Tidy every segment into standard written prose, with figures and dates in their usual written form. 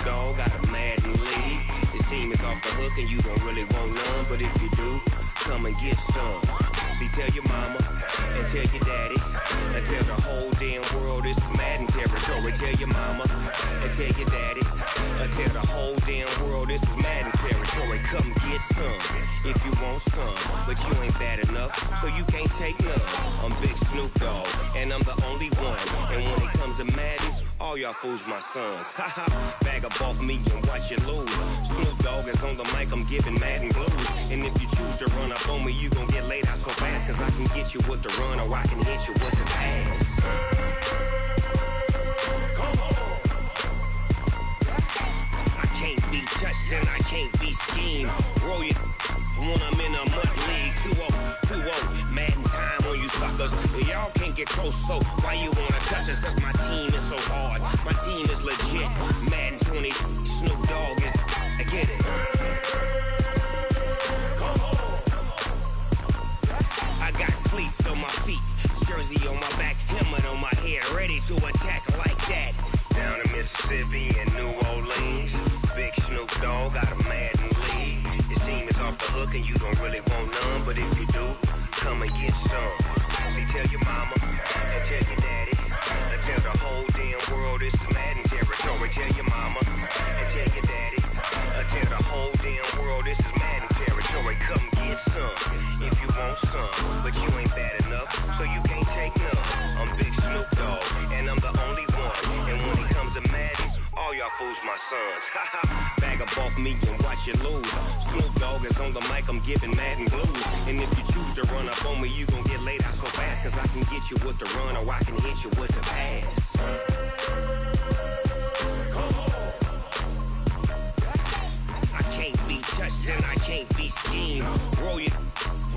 Dogg got a Madden lead. His team is off the hook and you don't really want none, but if you do, come and get some. See, tell your mama and tell your daddy and tell the whole damn world this is Madden territory. Tell your mama and tell your daddy and tell the whole damn world this is Madden territory. Come get some if you want some, but you ain't bad enough, so you can't take none. I'm Big Snoop Dogg, and I'm the only one. And when it comes to Madden, all y'all fools my sons. Haha, bag up off me and watch you lose. Snoop Dogg is on the mic, I'm giving Madden blues. And if you choose to run up on me, you gon' get laid out so fast, cause I can get you with the run or I can hit you with the pass. Come on. I can't be touched and I can't be schemed. Roll you when I'm in a mud league. 2-0, Madden time on you suckers. Y'all can't get close, so why you wanna touch us? Cause my team is so hard, my team is legit. Madden 20, Snoop Dogg is, I get it. Come on. I got cleats on my feet, jersey on my back, helmet on my head, ready to attack like that. Down in Mississippi and New Orleans, Big Snoop Dogg got a Madden lead. His team is off the hook and you don't really want none, but if you do, come and get some. See, tell your mama and tell your daddy and tell the whole damn world this is Madden territory. Tell your mama and tell your daddy and tell the whole damn world this is Madden territory. Come get some if you want some, but you ain't bad enough, so you can't take none. I'm Big Snoop Dogg, and I'm the only one. And when it comes to Madden, all y'all fools my sons. Haha, bag up off me and watch you lose. Snoop Dogg is on the mic, I'm giving Madden blues. And if you choose to run up on me, you gon' get laid out so fast, cause I can get you with the run or I can hit you with the pass. Come on. I can't be touched and I can't be schemed. Roll you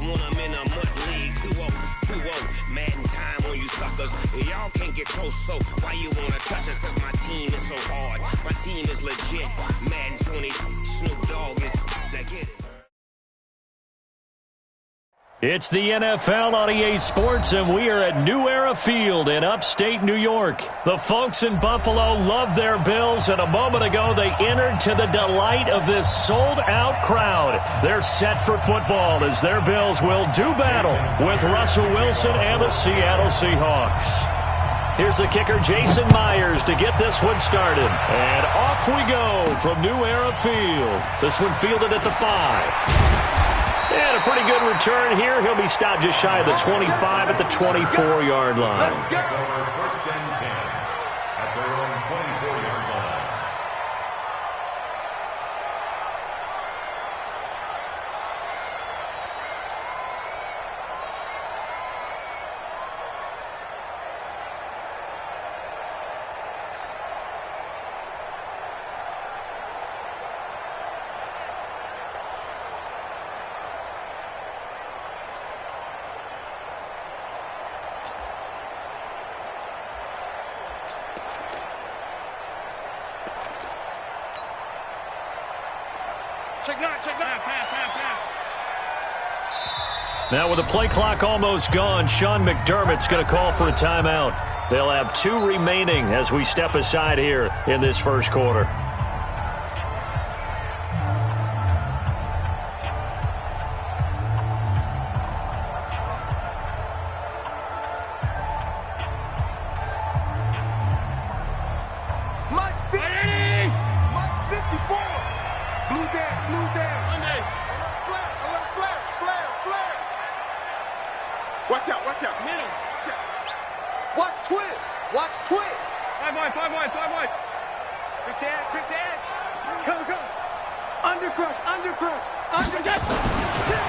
when I'm in a mud league. 2-0, Madden time on you suckers. Y'all can't get close, so why you wanna touch us? Cause my team is so hard, my team is legit. Madden 20, Snoop Dogg is, now get it. It's the NFL on EA Sports, and we are at New Era Field in upstate New York. The folks in Buffalo love their Bills, and a moment ago they entered to the delight of this sold-out crowd. They're set for football as their Bills will do battle with Russell Wilson and the Seattle Seahawks. Here's the kicker, Jason Myers, to get this one started. And off we go from New Era Field. This one fielded at the 5. And a pretty good return here. He'll be stopped just shy of the 25 at the 24-yard line. Let's go. First and 10 at their own 24-yard line. Now with the play clock almost gone, Sean McDermott's going to call for a timeout. They'll have 2 remaining as we step aside here in this first quarter.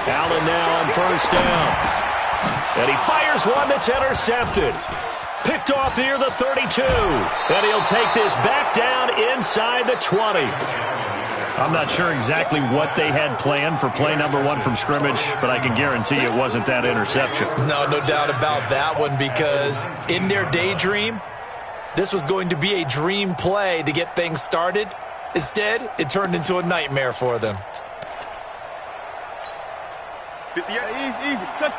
Allen now on first down. And he fires one that's intercepted. Picked off near the 32. And he'll take this back down inside the 20. I'm not sure exactly what they had planned for play number 1 from scrimmage, but I can guarantee it wasn't that interception. No doubt about that one, because in their daydream, this was going to be a dream play to get things started. Instead, it turned into a nightmare for them. 58. Easy. Cut.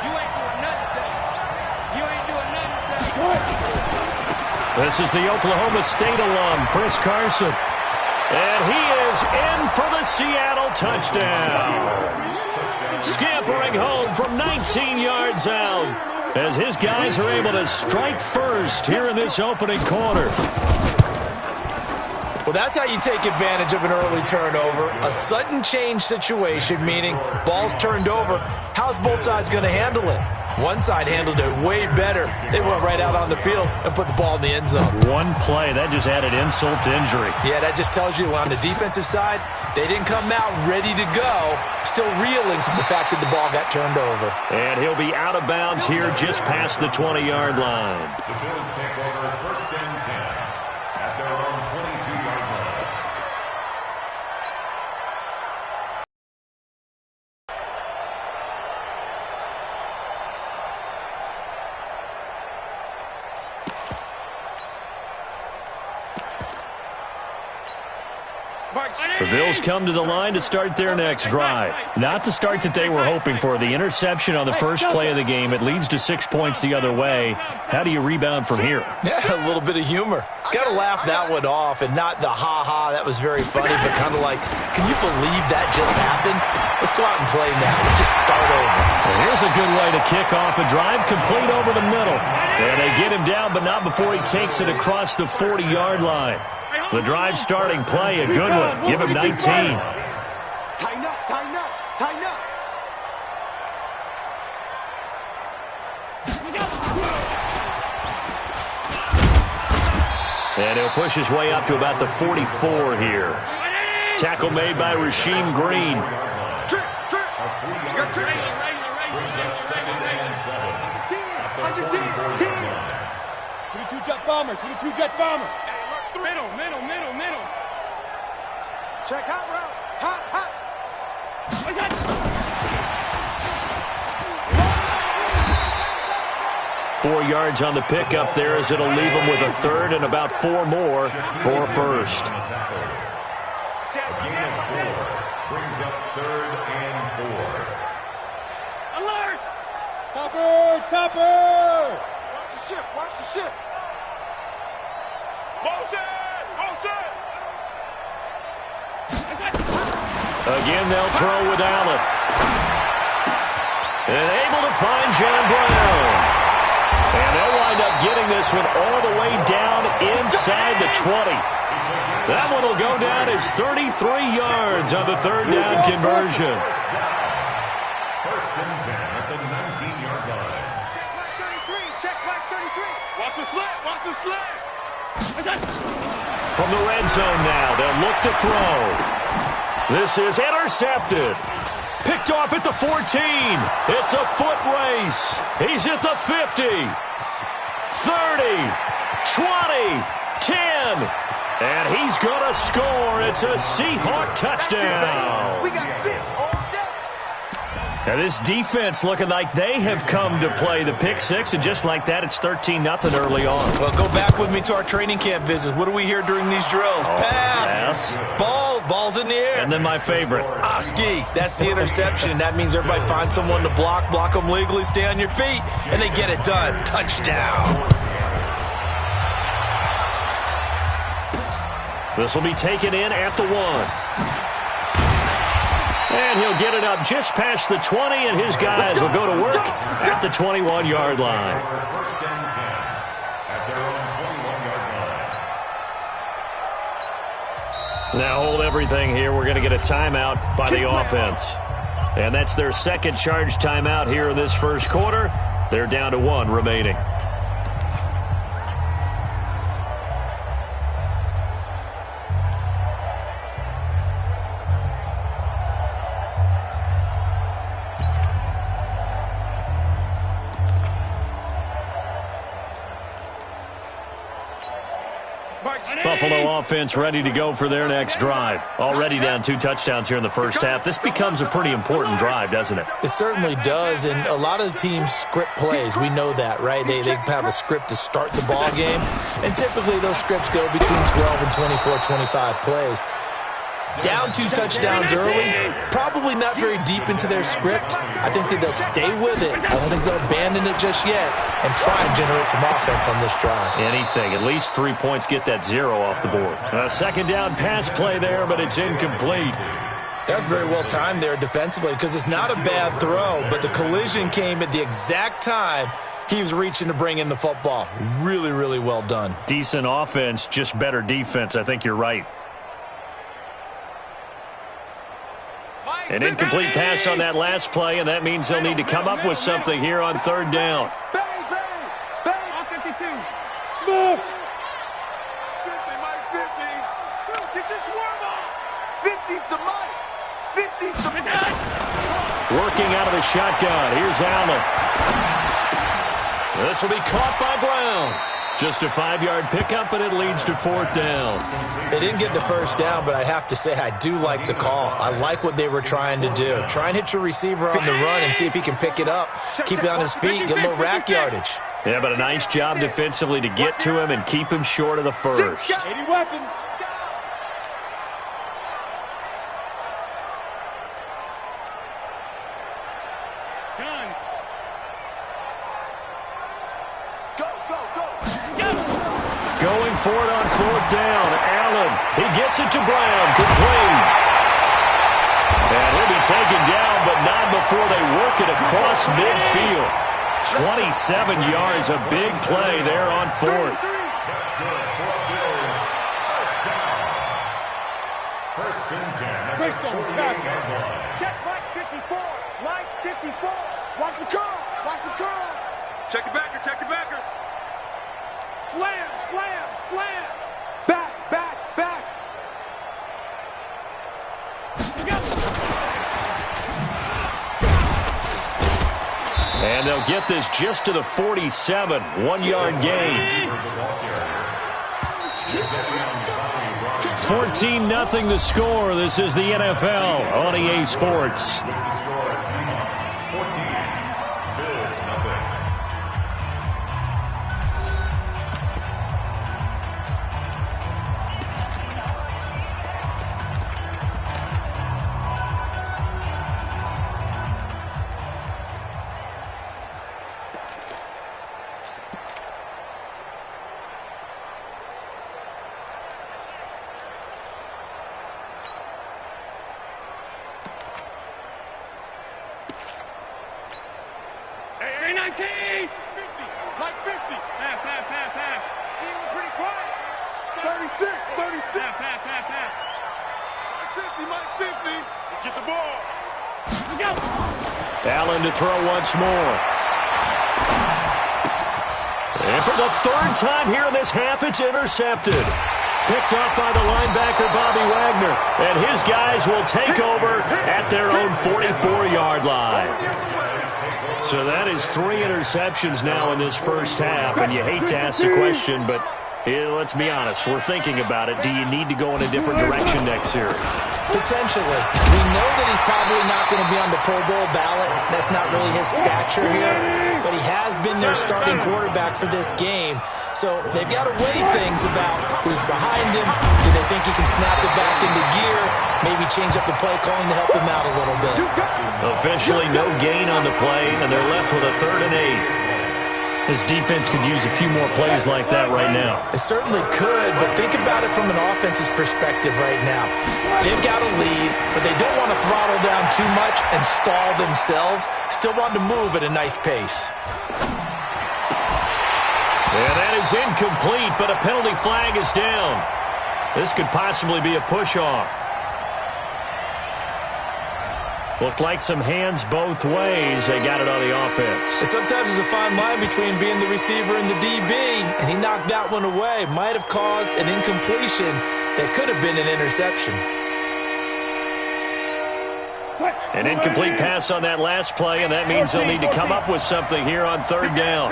You ain't doing nothing today. You ain't doing nothing today. This is the Oklahoma State alum, Chris Carson. And he is in for the Seattle touchdown. Scampering home from 19 yards out as his guys are able to strike first here in this opening quarter. Well, that's how you take advantage of an early turnover. A sudden change situation, meaning ball's turned over. How's both sides going to handle it? One side handled it way better. They went right out on the field and put the ball in the end zone. One play, that just added insult to injury. Yeah, that just tells you on the defensive side, they didn't come out ready to go, still reeling from the fact that the ball got turned over. And he'll be out of bounds here just past the 20-yard line. The Bills take over 1st and 10 at their own 22-yard line. The Bills come to the line to start their next drive. Not the start that they were hoping for. The interception on the first play of the game. It leads to 6 points the other way. How do you rebound from here? Yeah, a little bit of humor. Got to laugh that one off, and not the ha-ha, that was very funny, but kind of like, can you believe that just happened? Let's go out and play now. Let's just start over. Well, here's a good way to kick off a drive, complete over the middle. And they get him down, but not before he takes it across the 40-yard line. The drive starting play, a good one. Give him 19. Tighten up, tighten up, tighten up. And he'll push his way up to about the 44 here. Tackle made by Rasheem Green. Trick, trick. You got trick. Brings up 2nd and 7. Under 10. 22 jet bomber, 22 jet bomber. Middle. Check hot route. Hot. 4 yards on the pickup there as it'll leave him with a third and about 4 more for first. A gain of 4 brings up 3rd and 4. Alert! Topper! Watch the ship. Motion! Again, they'll throw with Allen. And able to find John Brown. And they'll wind up getting this one all the way down inside the 20. That one will go down as 33 yards on the third down conversion. 1st and 10 at the 19-yard line. Check flag 33. Watch the slant. From the red zone now, they'll look to throw. This is intercepted. Picked off at the 14. It's a foot race. He's at the 50. 30. 20. 10. And he's going to score. It's a Seahawk touchdown. We got 6 all day. Now this defense looking like they have come to play the pick six, and just like that, it's 13-0 early on. Well, go back with me to our training camp visits. What do we hear during these drills? Pass. Ball's in the air. And then my favorite. Oski, that's the interception. That means everybody finds someone to block them legally, stay on your feet, and they get it done. Touchdown. This will be taken in at the 1. And he'll get it up just past the 20, and his guys will go to work at the 21-yard line. 1st and 10 at their own 21-yard line. Now hold everything here. We're going to get a timeout by the offense. And that's their second charge timeout here in this first quarter. They're down to 1 remaining. Buffalo offense ready to go for their next drive. Already down 2 touchdowns here in the first half. This becomes a pretty important drive, doesn't it? It certainly does, and a lot of teams script plays. We know that, right? They have a script to start the ball game, and typically those scripts go between 12 and 24, 25 plays. Down 2 touchdowns early, probably not very deep into their script. I think that they'll stay with it. I don't think they'll abandon it just yet and try and generate some offense on this drive. Anything. At least 3 points, get that 0 off the board. A second down pass play there, but it's incomplete. That's very well timed there defensively because it's not a bad throw, but the collision came at the exact time he was reaching to bring in the football. Really, really well done. Decent offense, just better defense. I think you're right. An incomplete pass on that last play, and that means they'll need to come up with something here on third down. Bang, bang, bang. On 52. Smooth. 50, Mike, 50. Get your swarm on. 50's the Mike. 50's the Mike. Working out of the shotgun. Here's Allen. This will be caught by Brown. Just a 5-yard pickup, and it leads to fourth down. They didn't get the first down, but I have to say I do like the call. I like what they were trying to do. Try and hit your receiver on the run and see if he can pick it up. Keep it on his feet, get a little rack yardage. Yeah, but a nice job defensively to get to him and keep him short of the first. 80 weapon. Going for it on fourth down. Allen, he gets it to Brown. Complete. And he'll be taken down, but not before they work it across midfield. 27 yards, a big play there on fourth. First and 10. Check Mike 54. Mike 54. Watch the curl. Watch the curl. Check the backer. Check the backer. Slam, slam, slam. Back, back, back. And they'll get this just to the 47. 1-yard gain. 14-0 the score. This is the NFL on EA Sports. Mike 50. Half. He was pretty quiet. 36. Half. 50, Mike 50. Let's get the ball. Allen to throw once more. And for the third time here in this half, it's intercepted. Picked off by the linebacker, Bobby Wagner. And his guys will take over at their own 44-yard line. So that is 3 interceptions now in this first half, and you hate to ask the question, but let's be honest, we're thinking about it. Do you need to go in a different direction next series? Potentially. We know that he's probably not going to be on the Pro Bowl ballot. That's not really his stature here, but he has been their starting quarterback for this game. So they've got to weigh things about who's behind him. Do they think he can snap it back into gear? Maybe change up the play calling to help him out a little bit. Officially no gain on the play, and they're left with a 3rd and 8. This defense could use a few more plays like that right now. It certainly could, but think about it from an offense's perspective right now. They've got a lead, but they don't want to throttle down too much and stall themselves. Still want to move at a nice pace. And that is incomplete, but a penalty flag is down. This could possibly be a push-off. Looked like some hands both ways. They got it on the offense. And sometimes there's a fine line between being the receiver and the DB, and he knocked that one away. Might have caused an incompletion that could have been an interception. An incomplete pass on that last play, and that means they'll need to come up with something here on third down.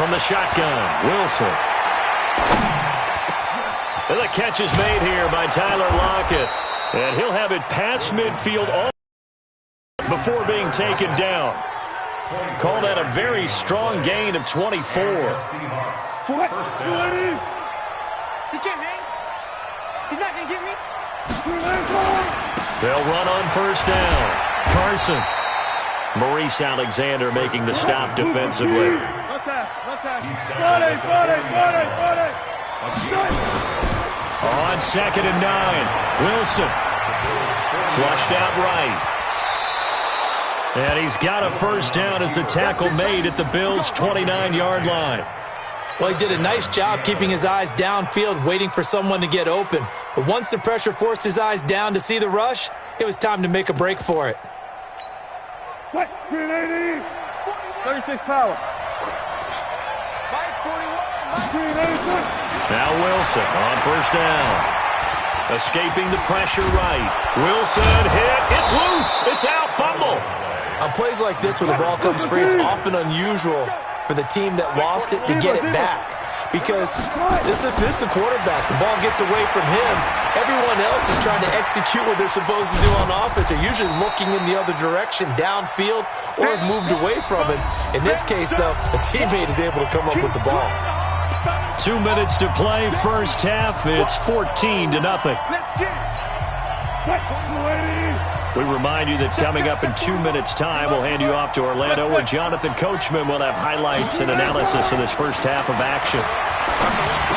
From the shotgun, Wilson. And the catch is made here by Tyler Lockett. And he'll have it past midfield all before being taken down. Call that a very strong gain of 24. He can't hang. He's not can get me. They'll run on first down. Carson. Maurice Alexander making the stop defensively. On 2nd and 9. Wilson. Flushed out right. And he's got a first down as the tackle made at the Bills' 29-yard line. Well, he did a nice job keeping his eyes downfield, waiting for someone to get open. But once the pressure forced his eyes down to see the rush, it was time to make a break for it. 36 power. Now Wilson on first down. Escaping the pressure right. Wilson hit. It's loose. It's out. Fumble. On plays like this where the ball comes free, it's often unusual for the team that lost it to get it back. Because this is the quarterback. The ball gets away from him. Everyone else is trying to execute what they're supposed to do on offense. They're usually looking in the other direction, downfield, or have moved away from it. In this case, though, a teammate is able to come up with the ball. 2 minutes to play, first half. It's 14-0. We remind you that coming up in 2 minutes' time, we'll hand you off to Orlando, where Jonathan Coachman will have highlights and analysis of this first half of action.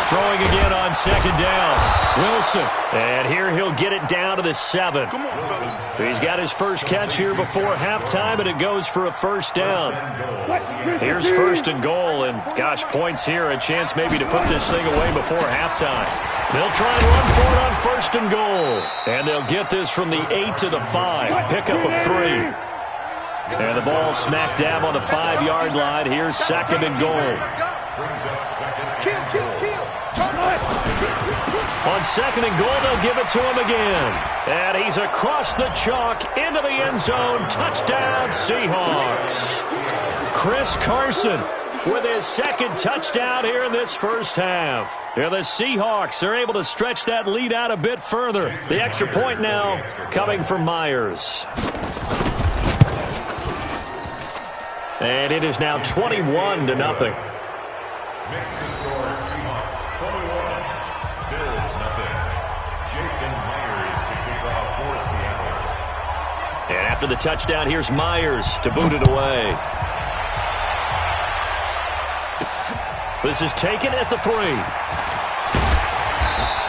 Throwing again on 2nd down. Wilson. And here he'll get it down to the 7. He's got his first catch here before halftime, and it goes for a first down. Here's 1st and goal, and gosh, points here, a chance maybe to put this thing away before halftime. They'll try and run for it on 1st and goal. And they'll get this from the 8 to the 5. Pickup of 3. And the ball smack dab on the 5-yard line. Here's 2nd and goal. On 2nd and goal, they'll give it to him again. And he's across the chalk into the end zone. Touchdown, Seahawks. Chris Carson with his 2nd touchdown here in this first half. Yeah, the Seahawks are able to stretch that lead out a bit further. The extra point now coming from Myers. And it is now 21-0. And after the touchdown, here's Myers to boot it away. This is taken at the 3.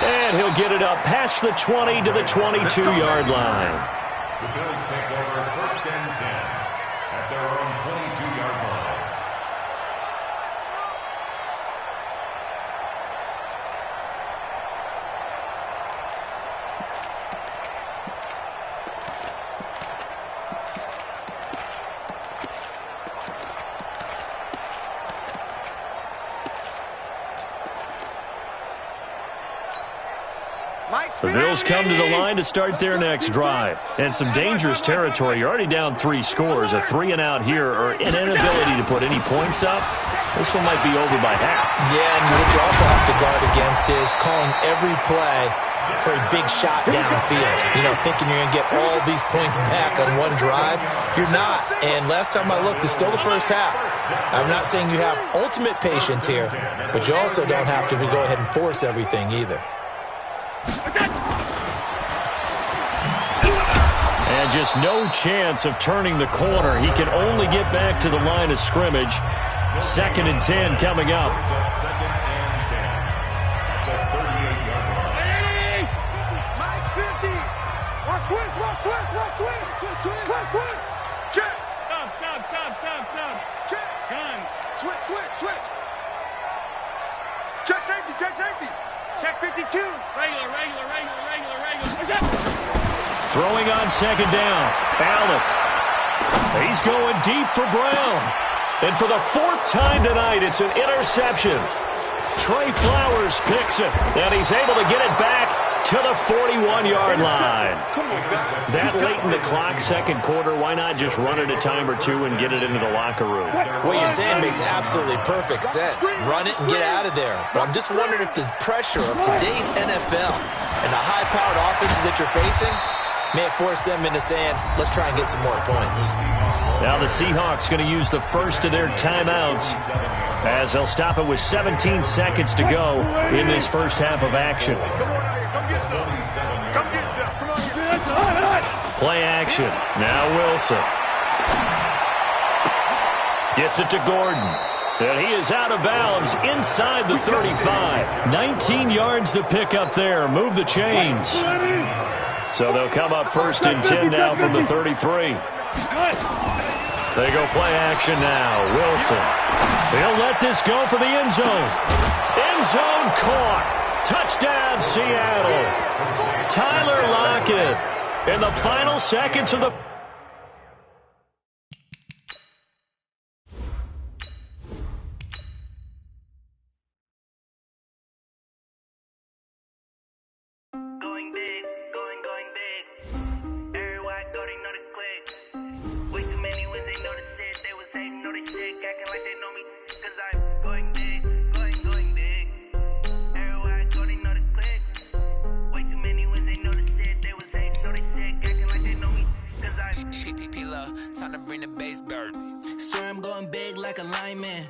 And he'll get it up past the 20 to the 22-yard line. The Bills take over 1st and 10 at their own 22-yard line. The Bills come to the line to start their next drive. And some dangerous territory. You're already down 3 scores. A 3-and-out here or an inability to put any points up. This one might be over by half. Yeah, and what you also have to guard against is calling every play for a big shot downfield. You know, thinking you're going to get all these points back on one drive. You're not. And last time I looked, it's still the first half. I'm not saying you have ultimate patience here, but you also don't have to go ahead and force everything either. And just no chance of turning the corner. He can only get back to the line of scrimmage. 2nd and 10 coming up. Switch. Check safety. Check 52. Regular. Throwing on 2nd down. Allen. He's going deep for Brown. And for the 4th time tonight, it's an interception. Trey Flowers picks it. And he's able to get it back to the 41-yard line. That late in the clock, 2nd quarter, why not just run it a time or 2 and get it into the locker room? What you're saying makes absolutely perfect sense. Run it and get out of there. But I'm just wondering if the pressure of today's NFL and the high-powered offenses that you're facing may have forced them into saying, let's try and get some more points. Now the Seahawks going to use the first of their timeouts. as they'll stop it with 17 seconds to go in this first half of action. Play action. Now Wilson. Gets it to Gordon. And he is out of bounds inside the 35. 19 yards to pick up there. Move the chains. So they'll come up 1st and 10 now from the 33. They go play action now. Wilson. They'll let this go for the end zone. End zone caught. Touchdown, Seattle. Tyler Lockett in the final seconds of the... Time to bring the bass bird. Swear I'm going big like a lineman.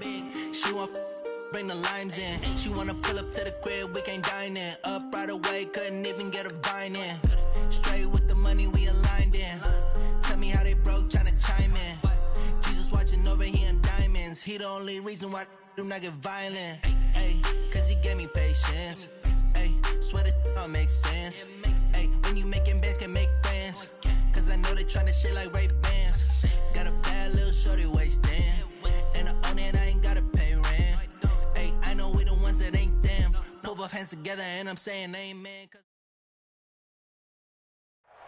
She want bring the limes in. She wanna pull up to the crib, we can't dine in. Up right away, couldn't even get a vine in. Straight with the money we aligned in. Tell me how they broke, tryna chime in. Jesus watching over here in diamonds. He the only reason why I do not get violent. Ay, cause he gave me patience. Ay, swear that all makes sense. Ay, when you making bands can make friends. Cause I know they tryna shit like Ray-Bans. Got a bad little shorty wasting. And I own it, I ain't gotta pay rent. Hey, I know we the ones that ain't them. Put both hands together and I'm saying amen.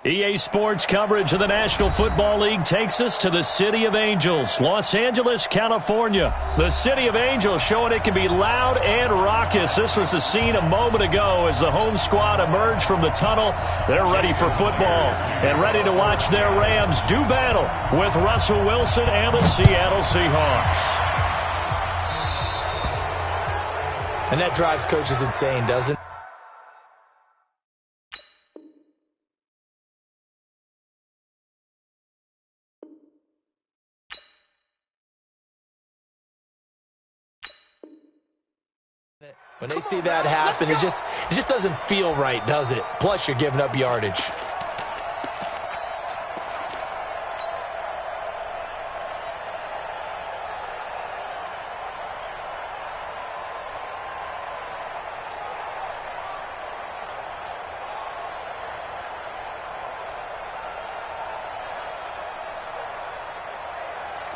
EA Sports coverage of the National Football League takes us to the City of Angels, Los Angeles, California. The City of Angels showing it can be loud and raucous. This was the scene a moment ago as the home squad emerged from the tunnel. They're ready for football and ready to watch their Rams do battle with Russell Wilson and the Seattle Seahawks. And that drives coaches insane, doesn't it? When they see that happen, it just doesn't feel right, does it? Plus, you're giving up yardage.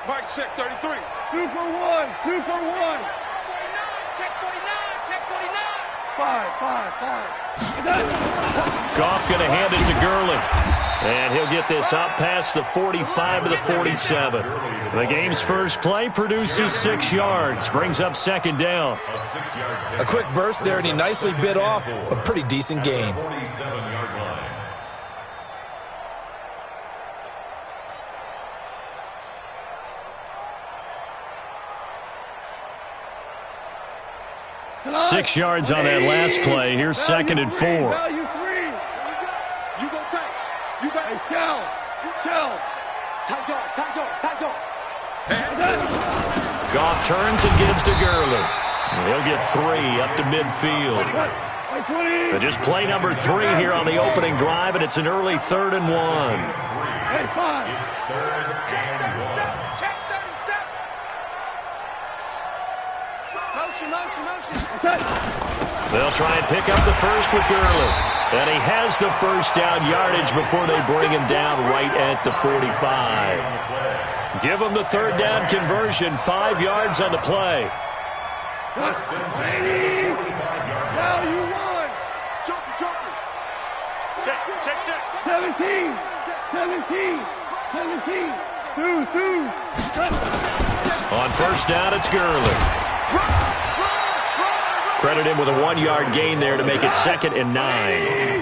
Mike, check 33. 2 for 1. 2 for 1. Check 49. Check 49. 5. Goff going to hand it to Gurley. And he'll get this up past the 45 to the 47. The game's first play produces 6 yards. Brings up 2nd down. A quick burst there, and he nicely bit off a pretty decent gain. 47-yard line. Tonight, 6 yards on that last play. Here's 2nd and 4. Value 3. You go tight. You got Hey, shell. tight dog. Goff turns and gives to Gurley. He'll get 3 up to midfield. But just play number 3 here on the opening drive, and it's an early 3rd and 1. Hey, 5. It's 3rd and 1. Check 37. Motion. They'll try and pick up the first with Gurley. And he has the first down yardage before they bring him down right at the 45. Give him the 3rd down conversion, 5 yards on the play. Value 1. Joker. Check. 17. 2. On first down, it's Gurley. Credit him with a 1-yard gain there to make it 2nd and 9.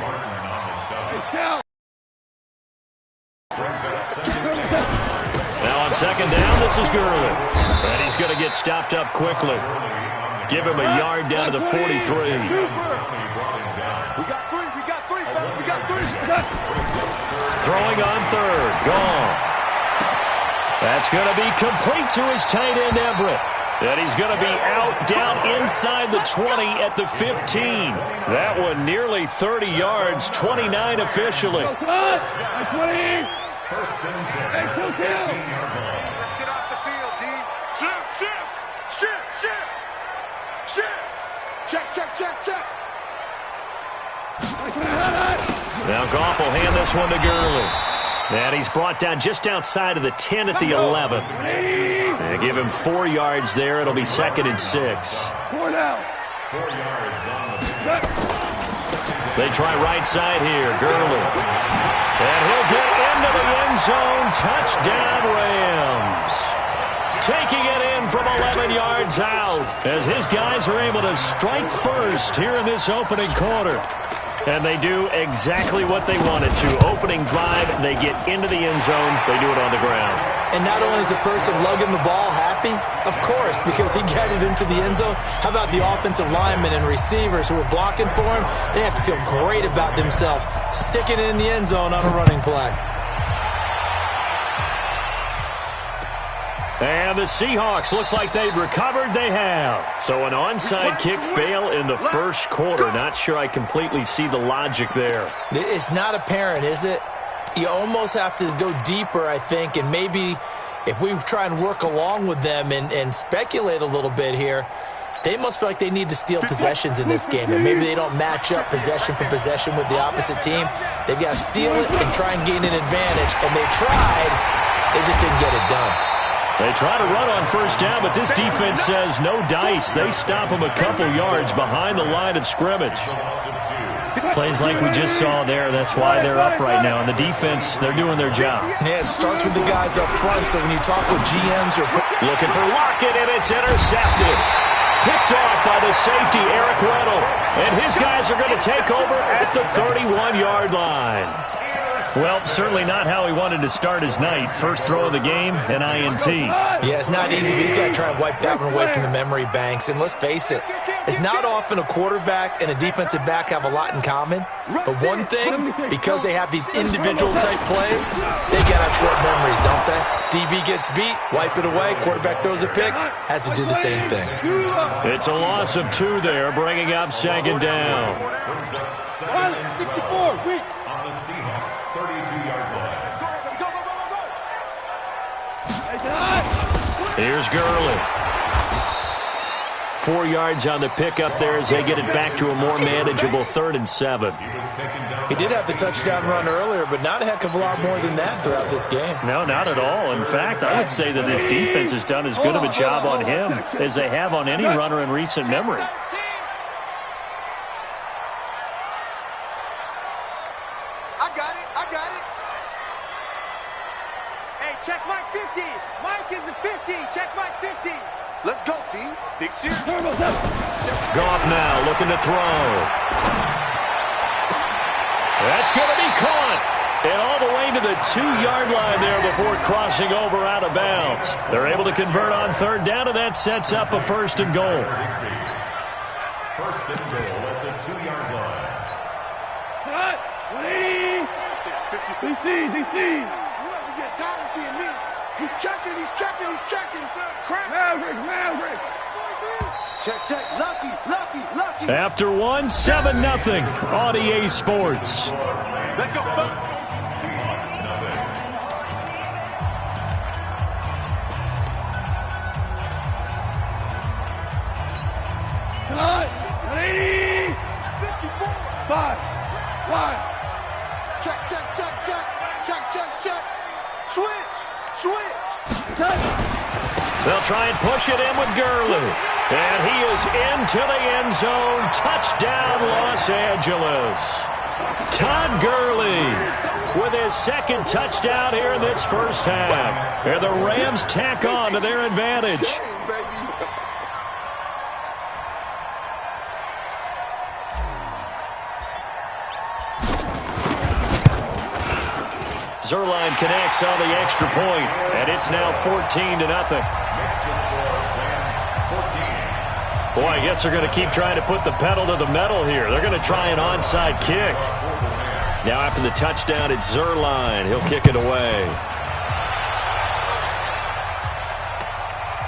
Now on 2nd down, this is Gurley. And he's going to get stopped up quickly. Give him a yard down to the 43. We got 3. Throwing on 3rd. Goff. That's going to be complete to his tight end, Everett. And he's going to be out down inside the 20 at the 15. That one nearly 30 yards, 29 officially. First and 10. Let's get off the field, D. Shift. Check. Now Goff will hand this one to Gurley. And he's brought down just outside of the 10 at the 11. And give him 4 yards there. It'll be 2nd and 6. 4 down. 4 yards on the pitch. They try right side here. Gurley. And he'll get into the end zone. Touchdown, Rams. Taking it in from 11 yards out as his guys are able to strike first here in this opening quarter. And they do exactly what they wanted to. Opening drive, they get into the end zone. They do it on the ground. And not only is the person lugging the ball happy, of course, because he got it into the end zone. How about the offensive linemen and receivers who are blocking for him? They have to feel great about themselves, sticking it in the end zone on a running play. And the Seahawks, looks like they've recovered. They have. So an onside kick fail in the first quarter. Not sure I completely see the logic there. It's not apparent, is it? You almost have to go deeper, I think, and maybe if we try and work along with them and speculate a little bit here, they must feel like they need to steal possessions in this game, and maybe they don't match up possession for possession with the opposite team. They've got to steal it and try and gain an advantage, and they tried. They just didn't get it done. They try to run on first down, but this defense says no dice. They stop them a couple yards behind the line of scrimmage. Plays like we just saw there. That's why they're up right now. And the defense, they're doing their job. Yeah, it starts with the guys up front, so when you talk with GMs, you're looking for Lockett, and it's intercepted. Picked off by the safety, Eric Weddle. And his guys are going to take over at the 31-yard line. Well, certainly not how he wanted to start his night. First throw of the game, an INT. Yeah, it's not easy, but he's got to try and wipe that one away from the memory banks. And let's face it, it's not often a quarterback and a defensive back have a lot in common. But one thing, because they have these individual-type plays, they got to have short memories, don't they? DB gets beat, wipe it away, quarterback throws a pick, has to do the same thing. It's a loss of 2 there, bringing up 2nd down. 64, weak. On the Seahawks 32-yard line. Here's Gurley. 4 yards on the pickup there as they get it back to a more manageable 3rd and 7. He did have the touchdown run earlier, but not a heck of a lot more than that throughout this game. No, not at all. In fact, I would say that this defense has done as good of a job on him as they have on any runner in recent memory. I got it. Hey, check Mike 50. Mike is a 50. Check Mike 50. Let's go, D. Big series. Goff now looking to throw. That's going to be caught. And all the way to the 2-yard line there before crossing over out of bounds. They're able to convert on 3rd down, and that sets up a 1st and goal. 1st and goal at the 2-yard line. Cut. 180. DC. You get tired of seeing me. He's checking. Crap. Maverick. Check. Lucky. After 1, 7-0 on EA Sports. Let's go, folks. Seahawks nothing. Cut. 180. 5. Check. Switch. Cut. They'll try and push it in with Gurley. And he is into the end zone. Touchdown, Los Angeles. Todd Gurley with his 2nd touchdown here in this first half. And the Rams tack on to their advantage. Zerline connects on the extra point, and it's now 14-0. Boy, I guess they're going to keep trying to put the pedal to the metal here. They're going to try an onside kick. Now after the touchdown, it's Zerline. He'll kick it away.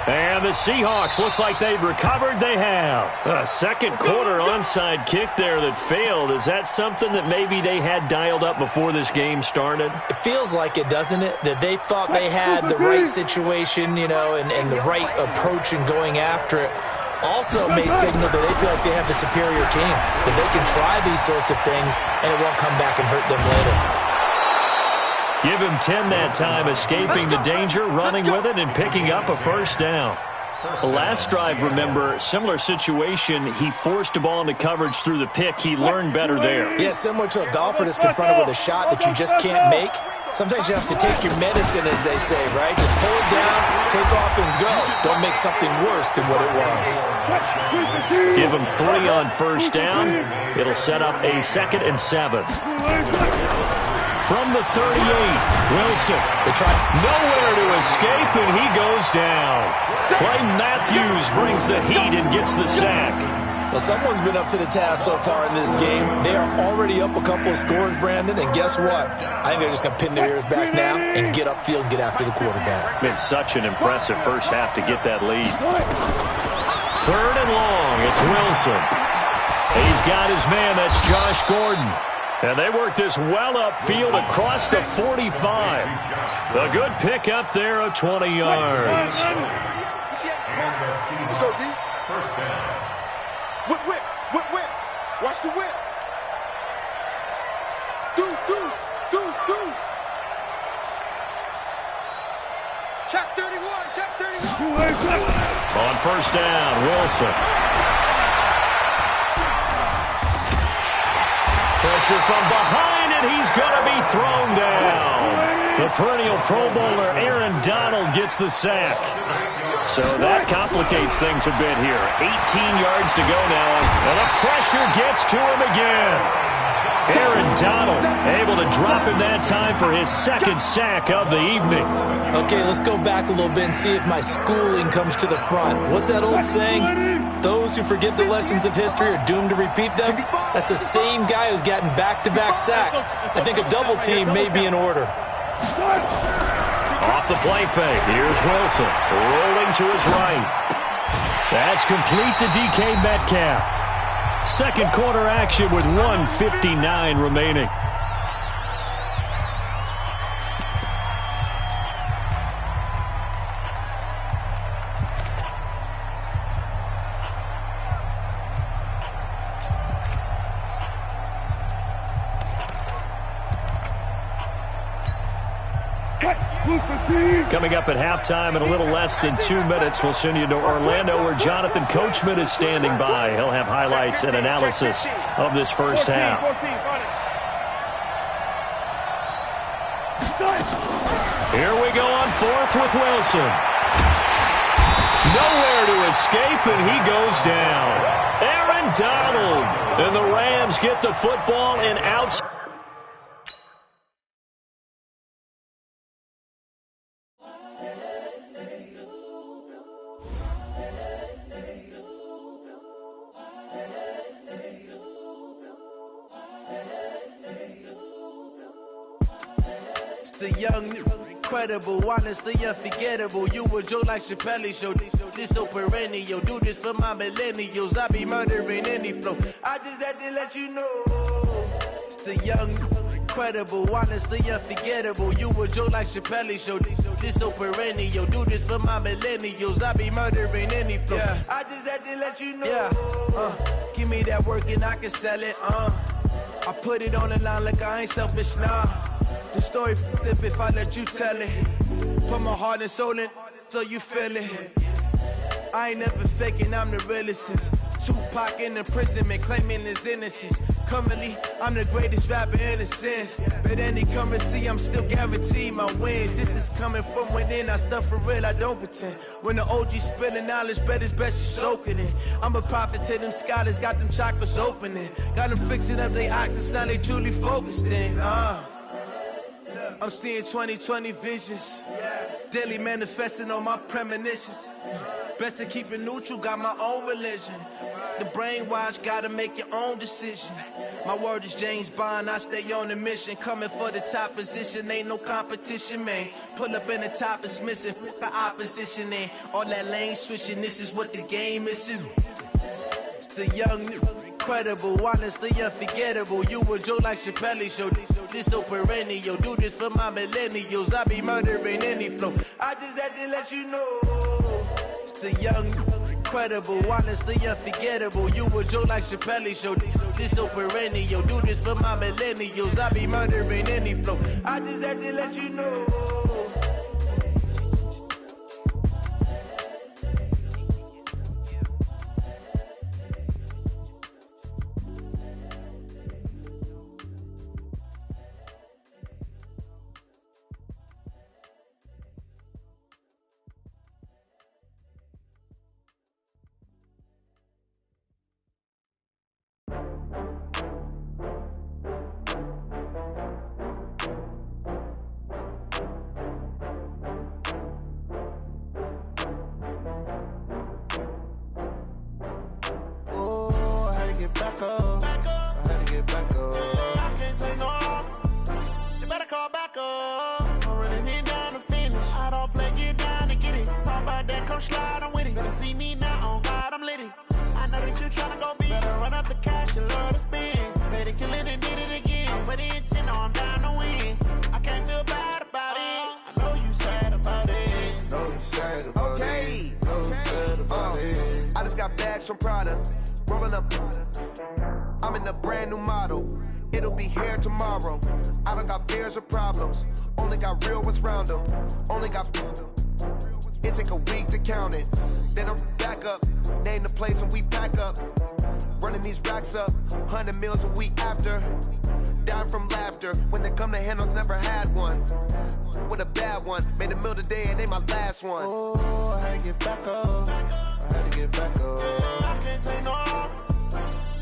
And the Seahawks, looks like they've recovered. They have. A second quarter onside kick there that failed. Is that something that maybe they had dialed up before this game started? It feels like it, doesn't it? That they thought they had the right situation, you know, and the right approach in going after it. Also may signal that they feel like they have the superior team, that they can try these sorts of things and it won't come back and hurt them later. Give him 10 that time, escaping the danger, running with it, and picking up a first down. The last drive, remember, similar situation. He forced a ball into coverage through the pick. He learned better there. Yeah, similar to a golfer that's confronted with a shot that you just can't make. Sometimes you have to take your medicine, as they say, right? Just pull it down, take off, and go. Don't make something worse than what it was. Give him 3 on first down. It'll set up a 2nd and 7. From the 38, Wilson. They try nowhere to escape, and he goes down. Clay Matthews brings the heat and gets the sack. Well, someone's been up to the task so far in this game. They are already up a couple of scores, Brandon, and guess what? I think they're just going to pin their ears back now and get upfield and get after the quarterback. Been such an impressive first half to get that lead. 3rd and long, it's Wilson. He's got his man, that's Josh Gordon. And they work this well upfield across the 45. A good pick up there of 20 yards. Let's go, D. First down. Whip, whip, whip, whip. Watch the whip. Deuce, deuce, deuce, deuce. Check 31, check 31. On first down, Wilson. Pressure from behind, and he's going to be thrown down. The perennial Pro Bowler Aaron Donald gets the sack. So that complicates things a bit here. 18 yards to go now, and the pressure gets to him again. Aaron Donald able to drop him that time for his 2nd sack of the evening. Okay, let's go back a little bit and see if my schooling comes to the front. What's that old saying? Those who forget the lessons of history are doomed to repeat them. That's the same guy who's gotten back-to-back sacks. I think a double team may be in order. Off the play fake, here's Wilson, rolling to his right. That's complete to DK Metcalf. Second quarter action with 1:59 remaining. Coming up at halftime in a little less than 2 minutes, we'll send you to Orlando where Jonathan Coachman is standing by. He'll have highlights and analysis of this first half. Here we go on 4th with Wilson. Nowhere to escape, and he goes down. Aaron Donald. And the Rams get the football and out. The young, incredible, honestly unforgettable. You a Joe like Chappelle show. This so perennial. Do this for my millennials. I be murdering any flow. I just had to let you know. It's the young, incredible, honestly unforgettable. You a Joe like Chappelle show. This so perennial. Do this for my millennials. I be murdering any flow. Yeah. I just had to let you know. Yeah. Give me that work and I can sell it. I put it on the line like I ain't selfish, nah. The story flip if I let you tell it. Put my heart and soul in so you feel it. I ain't never faking, I'm the realest since Tupac in imprisonment, claiming his innocence. Currently, I'm the greatest rapper in a sense. But any currency, I'm still guaranteed my wins. This is coming from within, I stuff for real, I don't pretend. When the OG spilling knowledge, bet it's best you soak it in. I'm a prophet to them scholars, got them chakras opening. Got them fixing up they octaves, now they truly focused in. I'm seeing 20/20 visions. Daily manifesting on my premonitions. Best to keep it neutral, got my own religion. The brainwash, gotta make your own decision. My word is James Bond, I stay on the mission. Coming for the top position, ain't no competition, man. Pull up in the top, it's missing, the opposition ain't. All that lane switching, this is what the game is. It's the young, incredible, honestly unforgettable. You a joke like Chappelle show. This so perennial, do this for my millennials. I be murdering any flow. I just had to let you know. It's the young, incredible, honestly unforgettable. You a joke like Chappelle show. This so perennial, do this for my millennials. I be murdering any flow. I just had to let you know. From Prada, rolling up. I'm in a brand new model. It'll be here tomorrow. I don't got fears or problems. Only got real ones round them. Only got. It take a week to count it. Then I'm back up. Name the place and we pack up. Running these racks up. 100 meals a week after. Dying from laughter. When they come to handles, never had one. With a bad one. Made a meal today and they my last one. Oh, I had to get back up. I had to get back up. I can't take no off.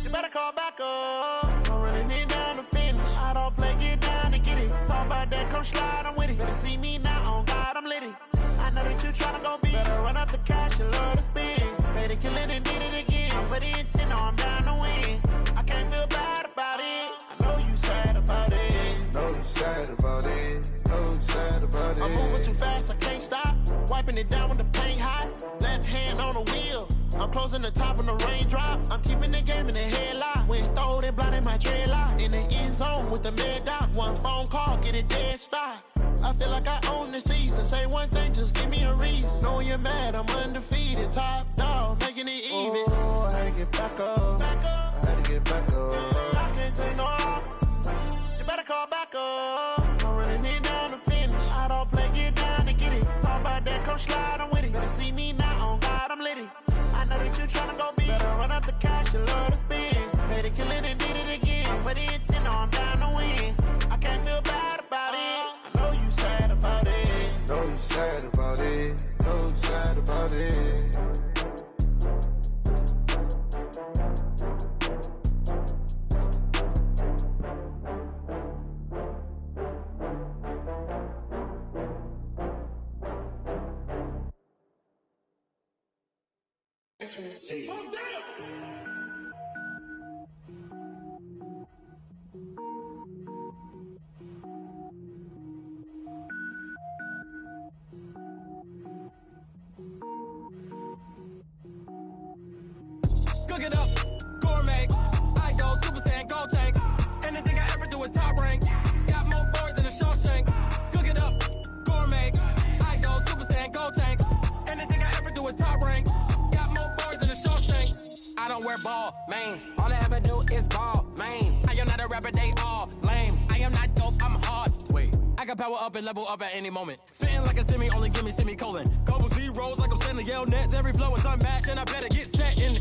You better call back up. I'm running it down to finish. I don't play, get down to get it. Talk about that, come slide, I'm with it. Better see me now, on God, I'm litty. I know that you tryna go big. Better run up the cash, you love to spend. Better kill it and did it again. I'm with the intent, no, I'm down to win. I can't feel bad about it. I know you sad about it. Know you sad about it. Know you sad about it. I'm moving too fast, I can't stop. Wiping it down when the paint hot. Left hand on the wheel. I'm closing the top when the raindrop. I'm keeping the game in the headlock. When throw it blind in my dreadlock. In the end zone with the mid dot. One phone call, get it dead stop. I feel like I own the season. Say one thing, just give me a reason. Knowing you're mad, I'm undefeated. Top dog, making it even. Oh, I had to get back up. I had to get back up. I can't take no off. You better call back up. I'm running it down to finish. I don't play, get down to get it. Talk about that, come slide, I'm with it. Better see me now, on God, I'm litty. I know that you tryna go big. Better run up the cash, you love to spend. Better kill it and did it again. With the intent, no, I'm down to win. I can't feel bad about it. I know you sad about it. Know you sad about it. Know you sad about it. Cook it up, gourmet. I go Super Saiyan, gold tank. Anything I ever do is top rank. Got more boys than a Shawshank. Cook it up, gourmet. I go Super Saiyan, gold tank. Anything I ever do is top rank. Got more boys than a Shawshank. I don't wear ball mains. All I ever do is ball main. I am not a rapper, they all lame. I am not dope, I'm hard. Wait, I can power up and level up at any moment. Spitting like a semi, only give me semicolon. Couple zeros like I'm sending yell nets. Every flow is unmatched and I better get set in.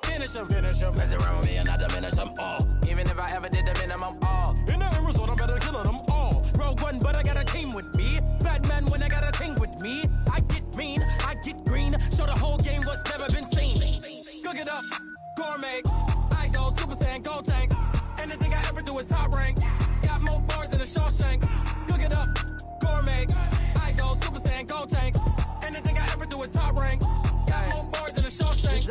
Finish him. Mess around with me and I diminish them all. Even if I ever did the minimum, all. In the end result, I better kill them all. Rogue One, but I got a team with me. Batman when I got a team with me. I get mean, I get green. Show the whole game what's never been seen. Cook it up, gourmet. I go Super Saiyan, gold tank. Anything I ever do is top rank. Got more bars than a Shawshank. Cook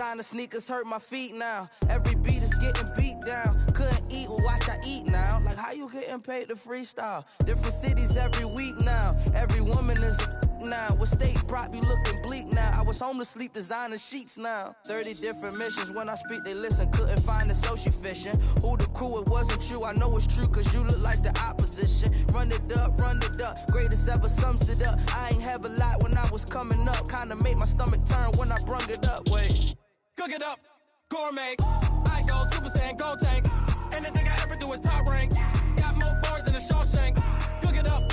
designer sneakers hurt my feet now. Every beat is getting beat down. Couldn't eat, well watch I eat now. Like how you getting paid to freestyle? Different cities every week now. Every woman is a now. What state prop you looking bleak now? I was home to sleep designer sheets now. 30 different missions. When I speak they listen. Couldn't find the social fishing. Who the crew, it wasn't you. I know it's true cause you look like the opposition. Run it up, greatest ever sums it up. I ain't have a lot when I was coming up. Kinda made my stomach turn when I brung it up. Wait, cook it up, gourmet. I go Super Saiyan, go tank. Anything I ever do is top rank. Got more bars than a Shawshank. Cook it up,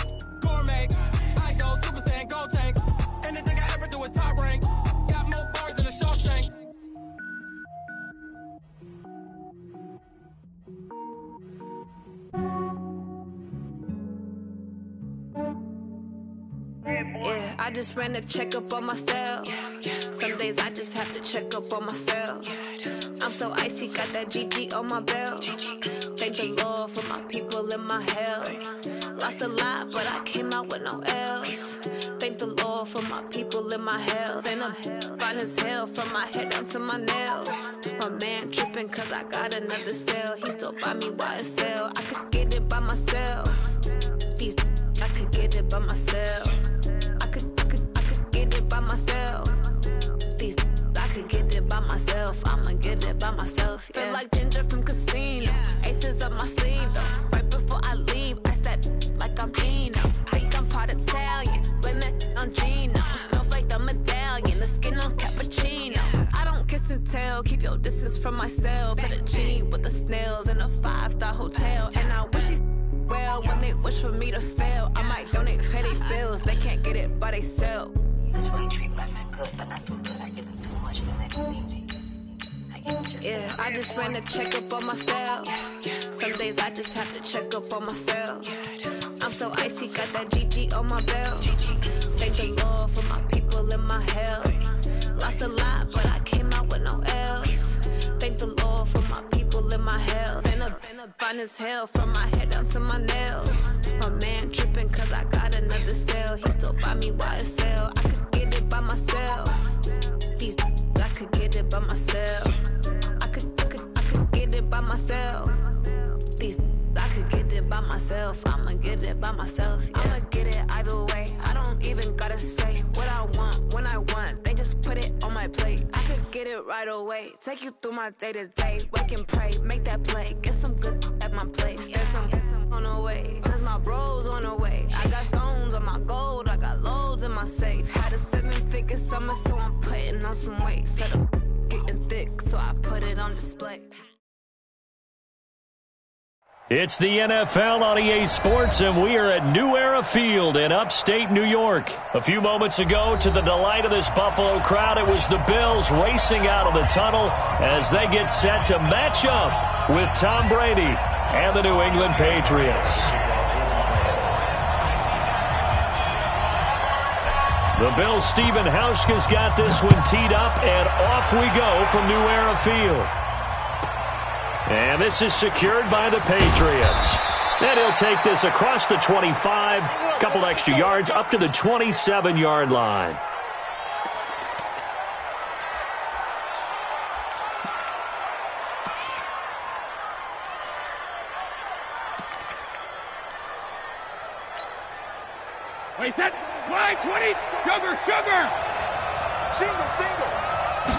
gourmet. I go Super Saiyan, go tank. Anything I ever do is top rank. Got more bars than a Shawshank. Yeah, I just ran a checkup on myself. Some days I just have to check up on myself. I'm so icy, got that GG on my belt. Thank the Lord for my people in my health. Lost a lot, but I came out with no L's. Thank the Lord for my people in my health. And I'm fine as hell from my head down to my nails. My man tripping cause I got another cell. He still buy me YSL. I could get it by myself. These I could get it by myself. I could get it by myself. These I could get it by myself. I'ma get it by myself. Yeah. Feel like Ginger from Casino. Aces up my sleeve though. Right before I leave, I step like I'm Dino. Think I'm part Italian. Blame that on Gino. Smells like the medallion. The skin on cappuccino. I don't kiss and tell. Keep your distance from myself. Fettuccine with the snails in a 5-star hotel. And I wish he's well when they wish for me to fail. I might donate petty bills. They can't get it by themselves. That's why you treat women good, but not too good. I give them too much, then they don't need me. Yeah, I just ran a checkup on myself. Some days I just have to check up on myself. I'm so icy, got that GG on my belt. Thank the Lord for my people in my health. Lost a lot, but I came out with no L's. Thank the Lord for my people in my health. And I'm fine as hell from my head down to my nails. My man tripping cause I got another cell. He still buy me YSL. I could get it by myself. These I could get it by myself. I could get it by myself. These I could get it by myself. I'ma get it by myself. Yeah. I'ma get it either way. I don't even gotta say what I want when I want. They just put it on my plate. I could get it right away. Take you through my day to day. Wake and pray, make that play. Get some good at my place. There's some on the way. Cause my bro's on the way. I got stones on my gold. I got loads in my safe. Had a 7-figure summer, so I'm putting on some weight. Set up getting thick, so I put it on display. It's the NFL on EA Sports, and we are at New Era Field in upstate New York. A few moments ago, to the delight of this Buffalo crowd, it was the Bills racing out of the tunnel as they get set to match up with Tom Brady and the New England Patriots. The Bills' Stephen Hauschka's got this one teed up, and off we go from New Era Field. And this is secured by the Patriots. And he'll take this across the 25, a couple extra yards, up to the 27-yard line. Wait, set. Line 20. Sugar. Single.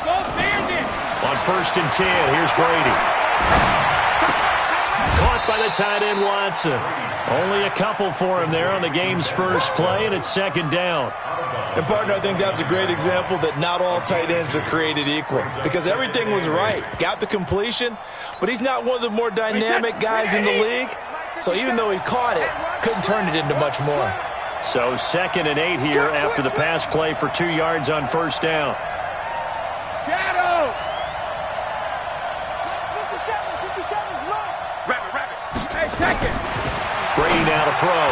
Go Bandit. On 1st and 10, here's Brady. Caught by the tight end, Watson. Only a couple for him there on the game's first play, and it's 2nd down. And, partner, I think that's a great example that not all tight ends are created equal because everything was right. Got the completion, but he's not one of the more dynamic guys in the league. So even though he caught it, couldn't turn it into much more. So 2nd and 8 here after the pass play for 2 yards on 1st down. Shadow. 57's low. Rabbit. Hey, check it. Brady now to throw.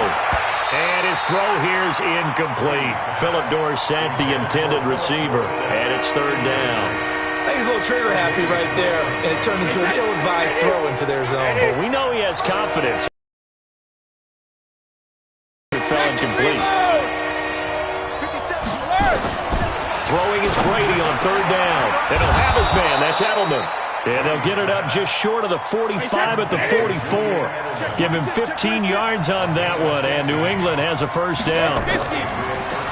And his throw here's incomplete. Philip Dorsett, the intended receiver. And it's 3rd down. I think he's a little trigger happy right there, and it turned into an ill-advised throw into their zone. Well, we know he has confidence. It fell incomplete. Throwing is Brady on third down. And he'll have his man. That's Edelman. And they'll get it up just short of the 45 at the 44. Give him 15 yards on that one, and New England has a first down.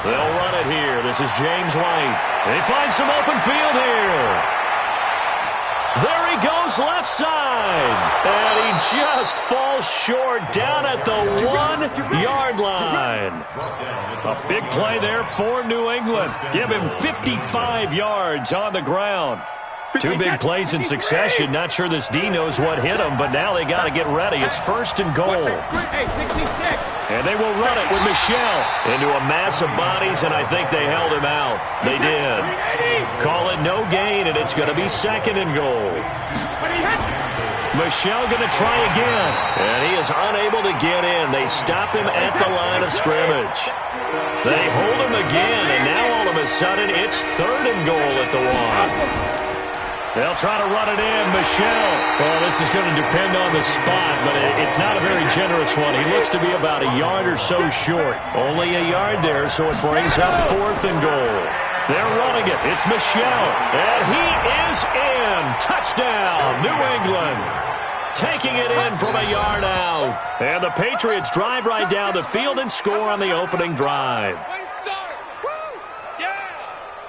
They'll run it here. This is James White. They find some open field here. There he goes left side. And he just falls short down at the 1-yard line. A big play there for New England. Give him 55 yards on the ground. Two big plays in succession. Not sure this D knows what hit him, but now they got to get ready. It's first and goal. And they will run it with Michelle into a mass of bodies, and I think they held him out. They did. Call it no gain, and it's going to be second and goal. Michelle going to try again, and he is unable to get in. They stop him at the line of scrimmage. They hold him again, and now all of a sudden it's third and goal at the 1. They'll try to run it in. Michelle. Well, this is going to depend on the spot, but it's not a very generous one. He looks to be about a yard or so short. Only a yard there, so it brings up fourth and goal. They're running it. It's Michelle. And he is in. Touchdown, New England. Taking it in from a yard out. And the Patriots drive right down the field and score on the opening drive.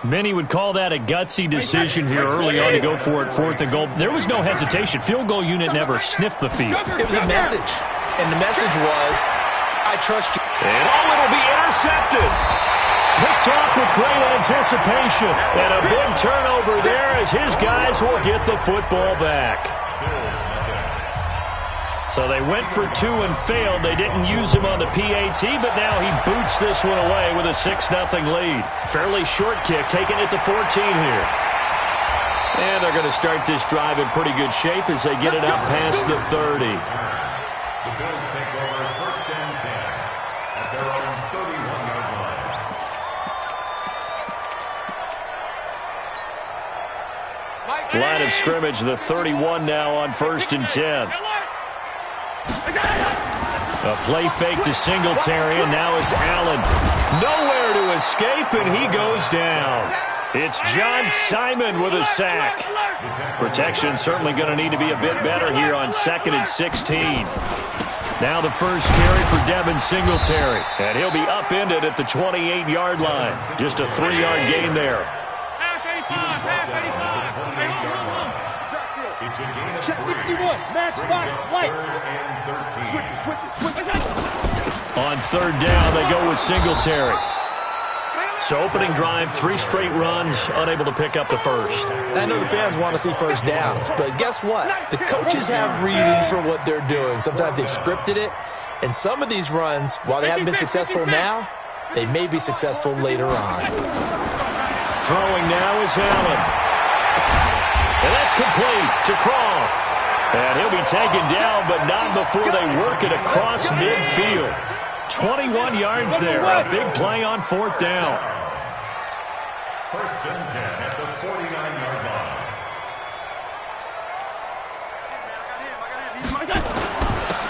Many would call that a gutsy decision here early on to go for it, fourth and goal. There was no hesitation. Field goal unit never sniffed the field. It was a message, and the message was, I trust you. And it'll be intercepted. Picked off with great anticipation. And a big turnover there as his guys will get the football back. So they went for two and failed. They didn't use him on the PAT, but now he boots this one away with a 6-0 lead. Fairly short kick, taking it to 14 here. And they're going to start this drive in pretty good shape as they get it up past the 30. The Bills take over first and 10 at their own 31-yard line. Line of scrimmage, the 31 now on first and 10. A play fake to Singletary, and now it's Allen. Nowhere to escape, and he goes down. It's John Simon with a sack. Protection certainly going to need to be a bit better here on 2nd and 16. Now the first carry for Devin Singletary, and he'll be upended at the 28-yard line. Just a 3-yard gain there. Check 61, match box, light. Switch it. On third down, they go with Singletary. So opening drive, 3 straight runs, unable to pick up the first. I know the fans want to see first downs, but guess what? The coaches have reasons for what they're doing. Sometimes they've scripted it, and some of these runs, while they haven't been successful now, they may be successful later on. Throwing now is Allen. And that's complete to Croft. And he'll be taken down, but not before they work it across midfield. 21 yards there. A big play on fourth down. First and 10 at the 49-yard line.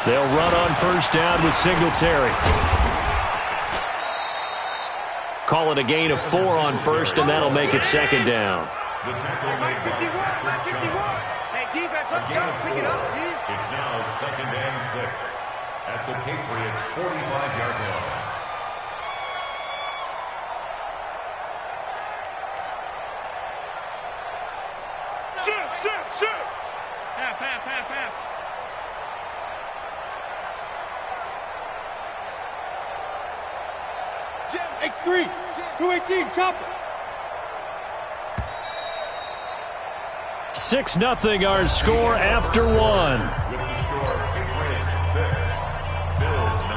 They'll run on first down with Singletary. Call it a gain of 4 on first, and that'll make it second down. The tackle made by Patrick Chung. Hey, defense, let's go. Pick it up, G. It's now 2nd and 6 at the Patriots' 45-yard line. Shoot. Half. X3, 218, chopper. 6-0 our score after 1. With the score, Patriots 6, Bills 0.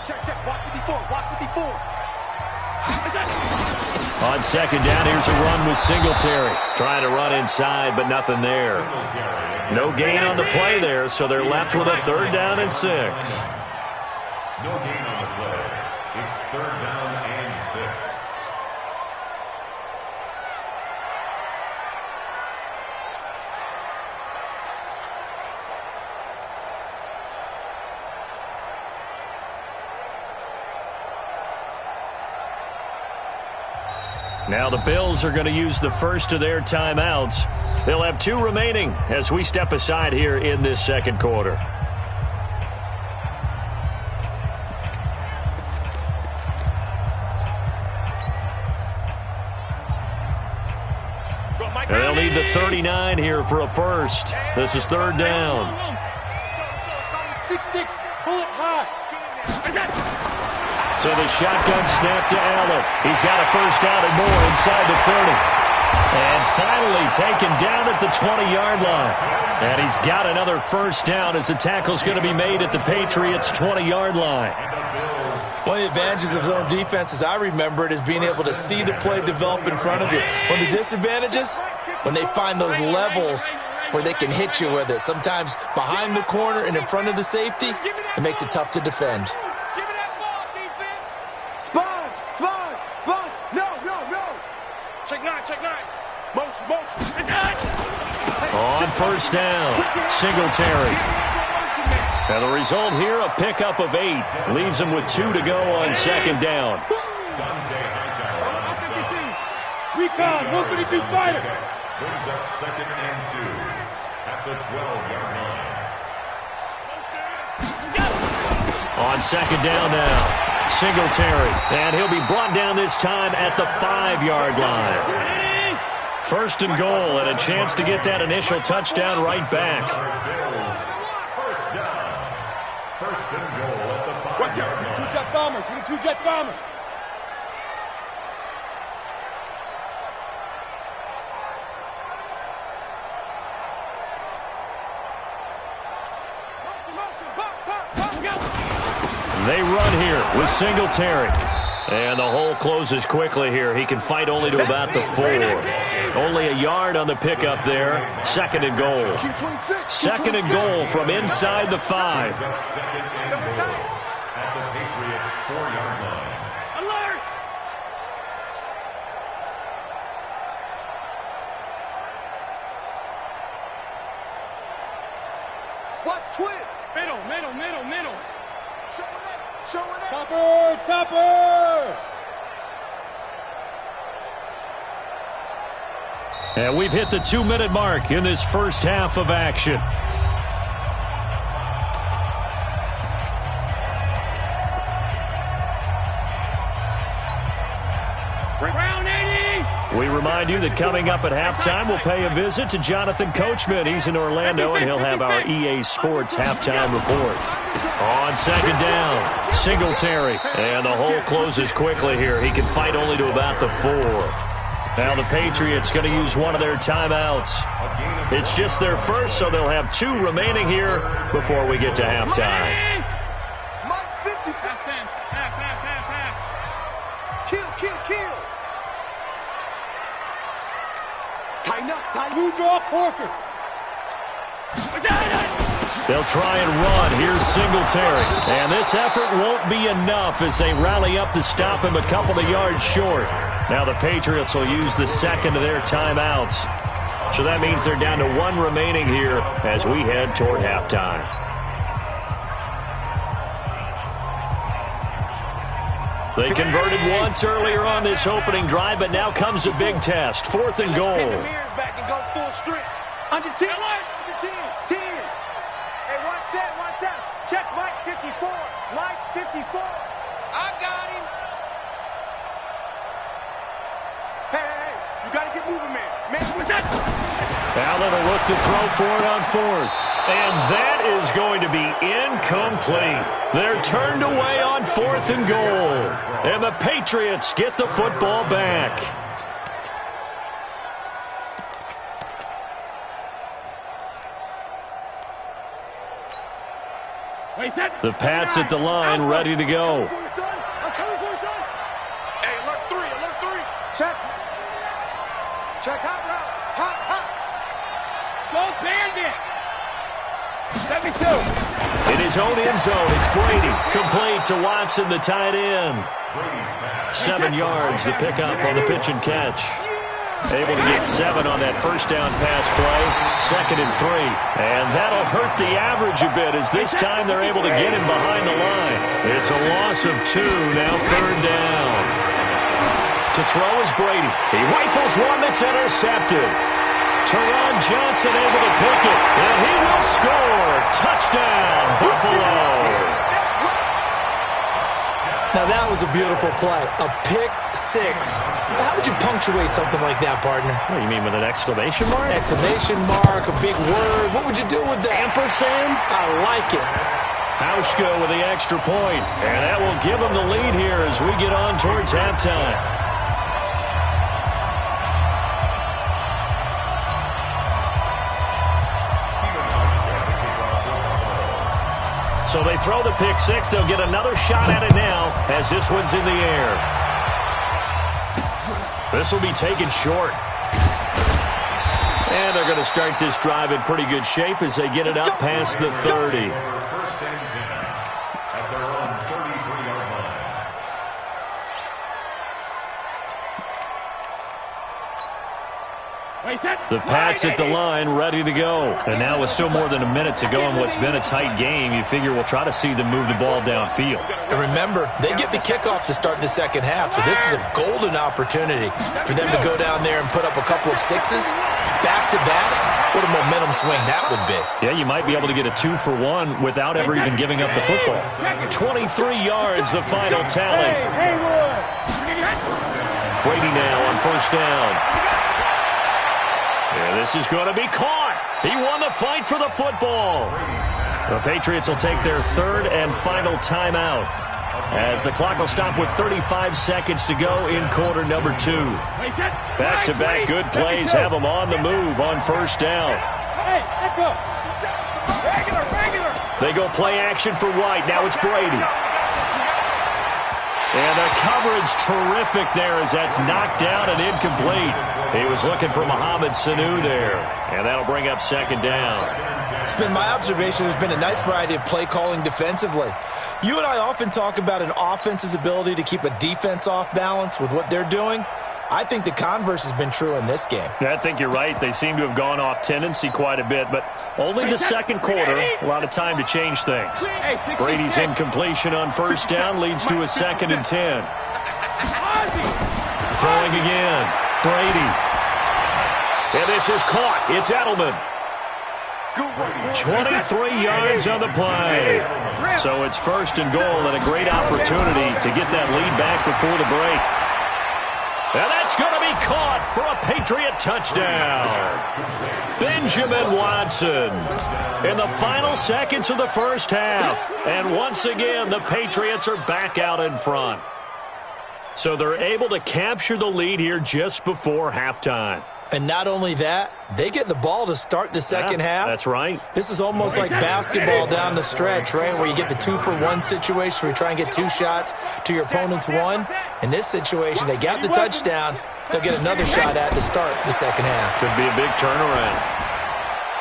Check, block 54. On second down, here's a run with Singletary. Trying to run inside, but nothing there. No gain on the play there, so they're left with a 3rd down and 6. No gain on the play. It's 3rd down and 6. Now the Bills are going to use the first of their timeouts. They'll have 2 remaining as we step aside here in this second quarter. And they'll need the 39 here for a first. This is 3rd down. 6-6, pull it high. So the shotgun snap to Allen. He's got a first down and more inside the 30. And finally taken down at the 20-yard line. And he's got another first down as the tackle's going to be made at the Patriots' 20-yard line. One of the advantages of zone defense, as I remember it, is being able to see the play develop in front of you. One of the disadvantages, when they find those levels where they can hit you with it. Sometimes behind the corner and in front of the safety, it makes it tough to defend. Check 9. Motion. On first down, Singletary. And the result here, a pickup of 8. Leaves him with 2 to go on 2nd down. Recon, 132 fighter. Brings up 2nd and 2 at the 12-yard line. On 2nd down now, Singletary. And he'll be brought down this time at the 5-yard line. 1st and goal, and a chance to get that initial touchdown right back. First down. 1st and goal at the 5-yard line. 22-jet bomber, 22-jet bomber. They run here with Singletary. And the hole closes quickly here. He can fight only to about the 4. Only a yard on the pickup there. 2nd and goal. 2nd and goal from inside the 5. 2nd and goal at the Patriots' 4-yard line. Alert! Watch twist. Middle. Showing it. Topper! And we've hit the 2-minute mark in this first half of action. Round 80! We remind you that coming up at halftime, we'll pay a visit to Jonathan Coachman. He's in Orlando, and he'll have our EA Sports halftime report. On 2nd down, Singletary. And the hole closes quickly here. He can fight only to about the 4. Now the Patriots going to use one of their timeouts. It's just their first, so they'll have 2 remaining here before we get to halftime. Kill. Tighten up. Blue draw Corker. They'll try and run. Here's Singletary. And this effort won't be enough as they rally up to stop him a couple of yards short. Now the Patriots will use the 2nd of their timeouts. So that means they're down to 1 remaining here as we head toward halftime. They converted once earlier on this opening drive, but now comes a big test. 4th and goal. Back and go full strength. Under 10. One set. Check Mike 54. Mike 54. I got him. Hey. You got to get moving, man. Allen will look to throw for it on 4th. And that is going to be incomplete. They're turned away on 4th and goal. And the Patriots get the football back. The Pats at the line, ready to go. I'm coming for you, son. Hey, alert 3. Check. Hot route. Hot. Go Bandit. 72. In his own end zone, it's Brady. Complete to Watson, the tight end. 7 yards, the pickup on the pitch and catch. Able to get 7 on that first down pass play. 2nd and 3. And that'll hurt the average a bit as this time they're able to get him behind the line. It's a loss of 2, now 3rd down. To throw is Brady. He rifles one that's intercepted. Teron Johnson able to pick it, and he will score. Touchdown, Buffalo. Now, that was a beautiful play. A pick six. How would you punctuate something like that, partner? What do you mean, with an exclamation mark? Exclamation mark, a big word. What would you do with that? Ampersand? I like it. Hauschka with the extra point, and that will give him the lead here as we get on towards halftime. So they throw the pick six. They'll get another shot at it now as this one's in the air. This will be taken short. And they're going to start this drive in pretty good shape as they get it up past the 30. The Pats at the line, ready to go. And now with still more than a minute to go in what's been a tight game, you figure we'll try to see them move the ball downfield. And remember, they get the kickoff to start the second half, so this is a golden opportunity for them to go down there and put up a couple of sixes back-to-back. What a momentum swing that would be. Yeah, you might be able to get a 2-for-1 without ever even giving up the football. 23 yards, the final tally. Brady now on first down. Yeah, this is going to be caught. He won the fight for the football. The Patriots will take their third and final timeout as the clock will stop with 35 seconds to go in quarter number 2. Back-to-back good plays have them on the move on first down. They go play action for White. Now it's Brady. And the coverage terrific there as that's knocked down and incomplete. He was looking for Mohamed Sanu there. And that'll bring up second down. It's been my observation there's been a nice variety of play calling defensively. You and I often talk about an offense's ability to keep a defense off balance with what they're doing. I think the converse has been true in this game. I think you're right. They seem to have gone off tendency quite a bit, but only the second quarter. A lot of time to change things. Brady's incompletion on first down leads to a 2nd and 10. Throwing again. Brady. And this is caught. It's Edelman. 23 yards on the play. So it's first and goal and a great opportunity to get that lead back before the break. And that's going to be caught for a Patriot touchdown. Benjamin Watson in the final seconds of the first half. And once again, the Patriots are back out in front. So they're able to capture the lead here just before halftime. And not only that, they get the ball to start the second half. That's right. This is almost like basketball down the stretch, right, where you get the 2-for-1 situation where you try and get 2 shots to your opponent's 1. In this situation, they got the touchdown. They'll get another shot at to start the second half. Could be a big turnaround.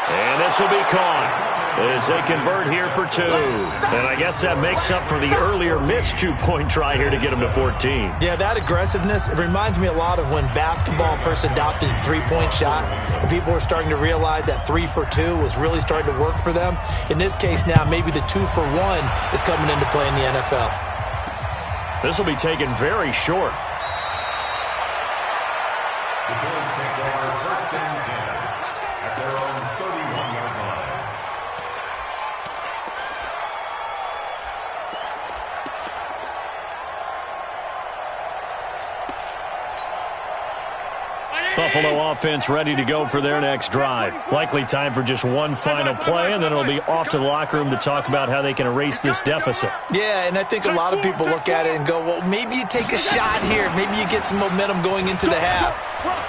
And this will be caught as they convert here for 2. And I guess that makes up for the earlier missed 2-point try here to get them to 14. Yeah, that aggressiveness, it reminds me a lot of when basketball first adopted the 3-point shot. And people were starting to realize that 3 for 2 was really starting to work for them. In this case now, maybe the 2-for-1 is coming into play in the NFL. This will be taken very short. The Bills take over first and 10 at their own 31-yard line. Buffalo offense ready to go for their next drive. Likely time for just one final play, and then it'll be off to the locker room to talk about how they can erase this deficit. Yeah, and I think a lot of people look at it and go, well, maybe you take a shot here. Maybe you get some momentum going into the half.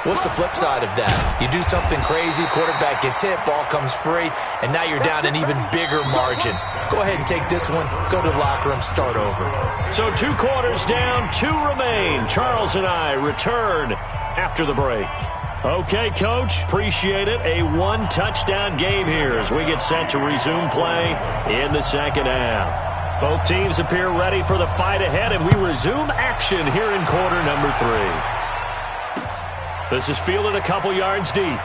What's the flip side of that? You do something crazy, quarterback gets hit, ball comes free, and now you're down an even bigger margin. Go ahead and take this one, go to the locker room, start over. So 2 quarters down, 2 remain. Charles and I return after the break. Okay, Coach, appreciate it. A 1-touchdown game here as we get set to resume play in the second half. Both teams appear ready for the fight ahead, and we resume action here in quarter number 3. This is fielded a couple yards deep.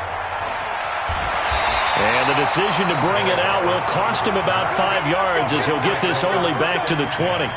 And the decision to bring it out will cost him about 5 yards as he'll get this only back to the 20.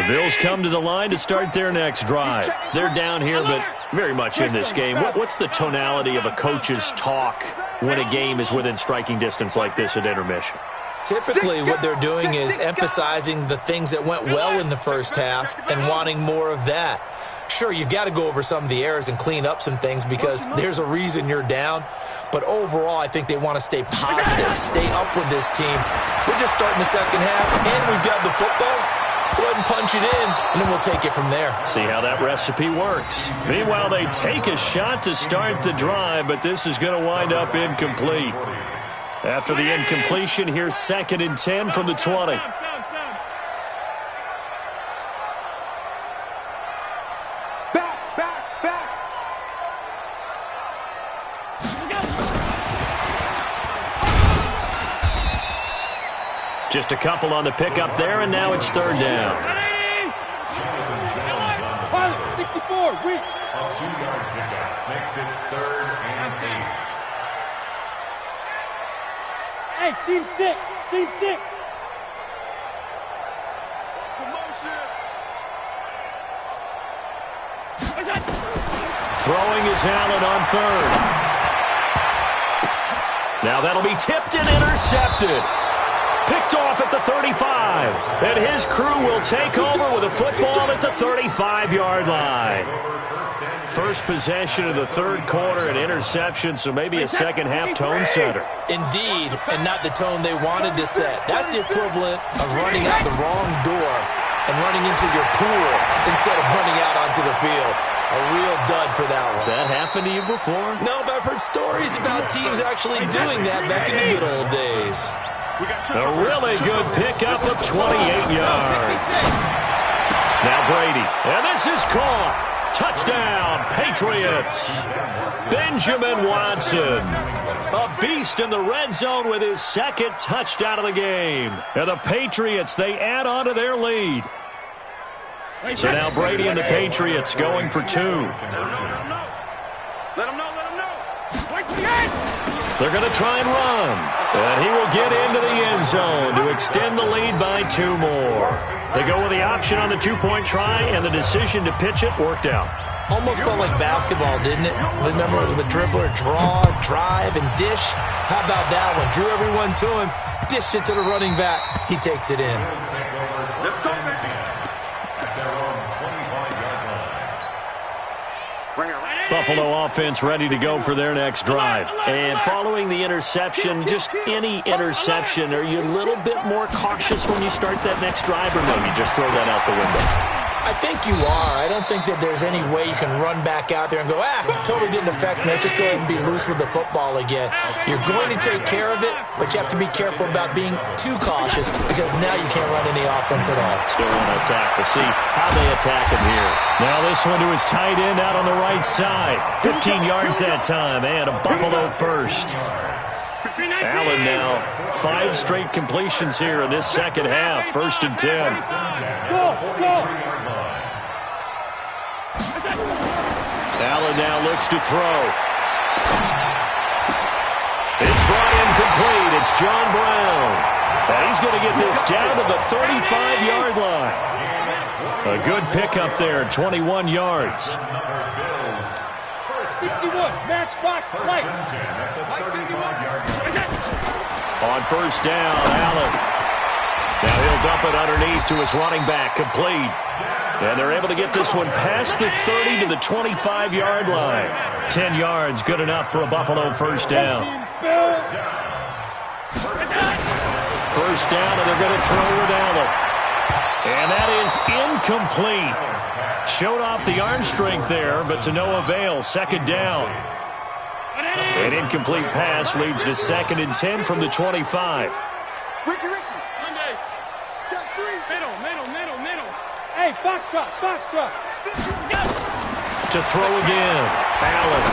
Bills come to the line to start their next drive. They're down here, but very much in this game. What's the tonality of a coach's talk when a game is within striking distance like this at intermission? Typically, what they're doing is emphasizing the things that went well in the first half and wanting more of that. Sure, you've got to go over some of the errors and clean up some things because there's a reason you're down. But overall, I think they want to stay positive, stay up with this team. We're just starting the second half, and we've got the football. Let's go ahead and punch it in, and then we'll take it from there. See how that recipe works. Meanwhile, they take a shot to start the drive, but this is going to wind up incomplete. After the incompletion, here's 2nd and 10 from the 20. Just a couple on the pickup there, and now it's 3rd down. 64, weak. A 2-yard pickup makes it 3rd and 8. Hey, seam 6. Seam 6. Throwing is Allen on 3rd. Now that'll be tipped and intercepted. Picked off at the 35. And his crew will take over with a football at the 35-yard line. First possession of the 3rd quarter, an interception, so maybe a second-half tone setter. Indeed, and not the tone they wanted to set. That's the equivalent of running out the wrong door and running into your pool instead of running out onto the field. A real dud for that one. Has that happened to you before? No, but I've heard stories about teams actually doing that back in the good old days. A really good pickup of 28 yards. Now Brady, and this is caught. Touchdown, Patriots. Benjamin Watson, a beast in the red zone with his 2nd touchdown of the game. And the Patriots, they add on to their lead. So now Brady and the Patriots going for 2. Let him know. They're going to try and run. And he will get into the end zone to extend the lead by 2 more. They go with the option on the 2-point try, and the decision to pitch it worked out. Almost felt like basketball, didn't it? Remember the dribbler, draw, drive, and dish? How about that one? Drew everyone to him, dished it to the running back. He takes it in. Let's go, man. Buffalo offense ready to go for their next drive. And following the interception, just any interception, are you a little bit more cautious when you start that next drive, or no, you just throw that out the window? I think you are. I don't think that there's any way you can run back out there and go, totally didn't affect me. Let's just go ahead and be loose with the football again. You're going to take care of it, but you have to be careful about being too cautious because now you can't run any offense at all. Still want to attack. We'll see how they attack him here. Now this one to his tight end out on the right side. 15 yards that time, and a Buffalo first. Allen now 5 straight completions here in this second half. 1st and 10. Allen now looks to throw. It's brought in complete. It's John Brown. And he's going to get this down to the 35-yard line. A good pickup there, 21 yards. 61, matchbox, right. On 1st down, Allen. Now he'll dump it underneath to his running back, complete. And they're able to get this one past the 30 to the 25-yard line. 10 yards, good enough for a Buffalo 1st down. 1st down, and they're going to throw with Allen. And that is incomplete. Showed off the arm strength there, but to no avail. 2nd down. An incomplete pass leads to 2nd and 10 from the 25. Hey, foxtrot. To throw again. Allen.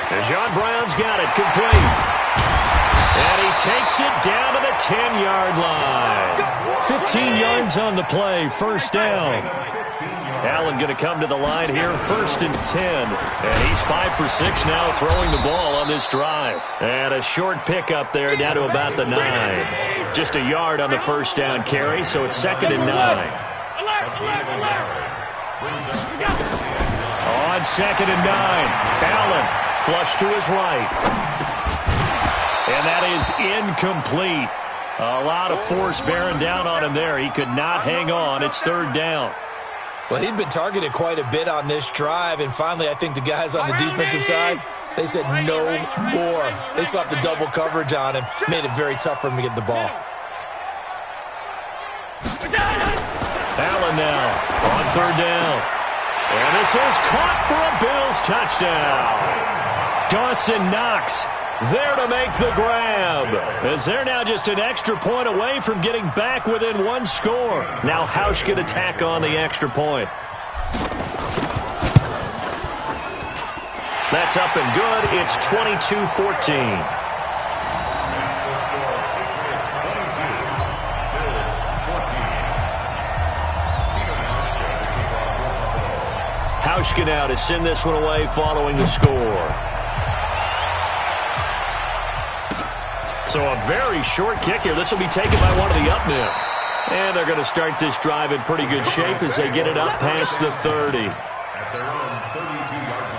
And John Brown's got it, complete. And he takes it down to the 10-yard line. 15 yards on the play, 1st down. Allen going to come to the line here, 1st and 10. And he's 5 for 6 now throwing the ball on this drive. And a short pickup there down to about the 9. Just a yard on the 1st down carry, so it's 2nd and 9. On 2nd and 9, Allen flush to his right. And that is incomplete. A lot of force bearing down on him there. He could not hang on. It's 3rd down. Well, he'd been targeted quite a bit on this drive, and finally I think the guys on the defensive side, they said no more. They slapped the double coverage on him, made it very tough for him to get the ball. Allen now on 3rd down. And this is caught for a Bills touchdown. Dawson Knox there to make the grab, as they're now just an extra point away from getting back within 1 score. Now Hausch can attack on the extra point. That's up and good. It's 22-14. Hauschka now to send this one away following the score. So a very short kick here. This will be taken by one of the up men. And they're going to start this drive in pretty good shape as they get it up past the 30. At their own 32-yard line.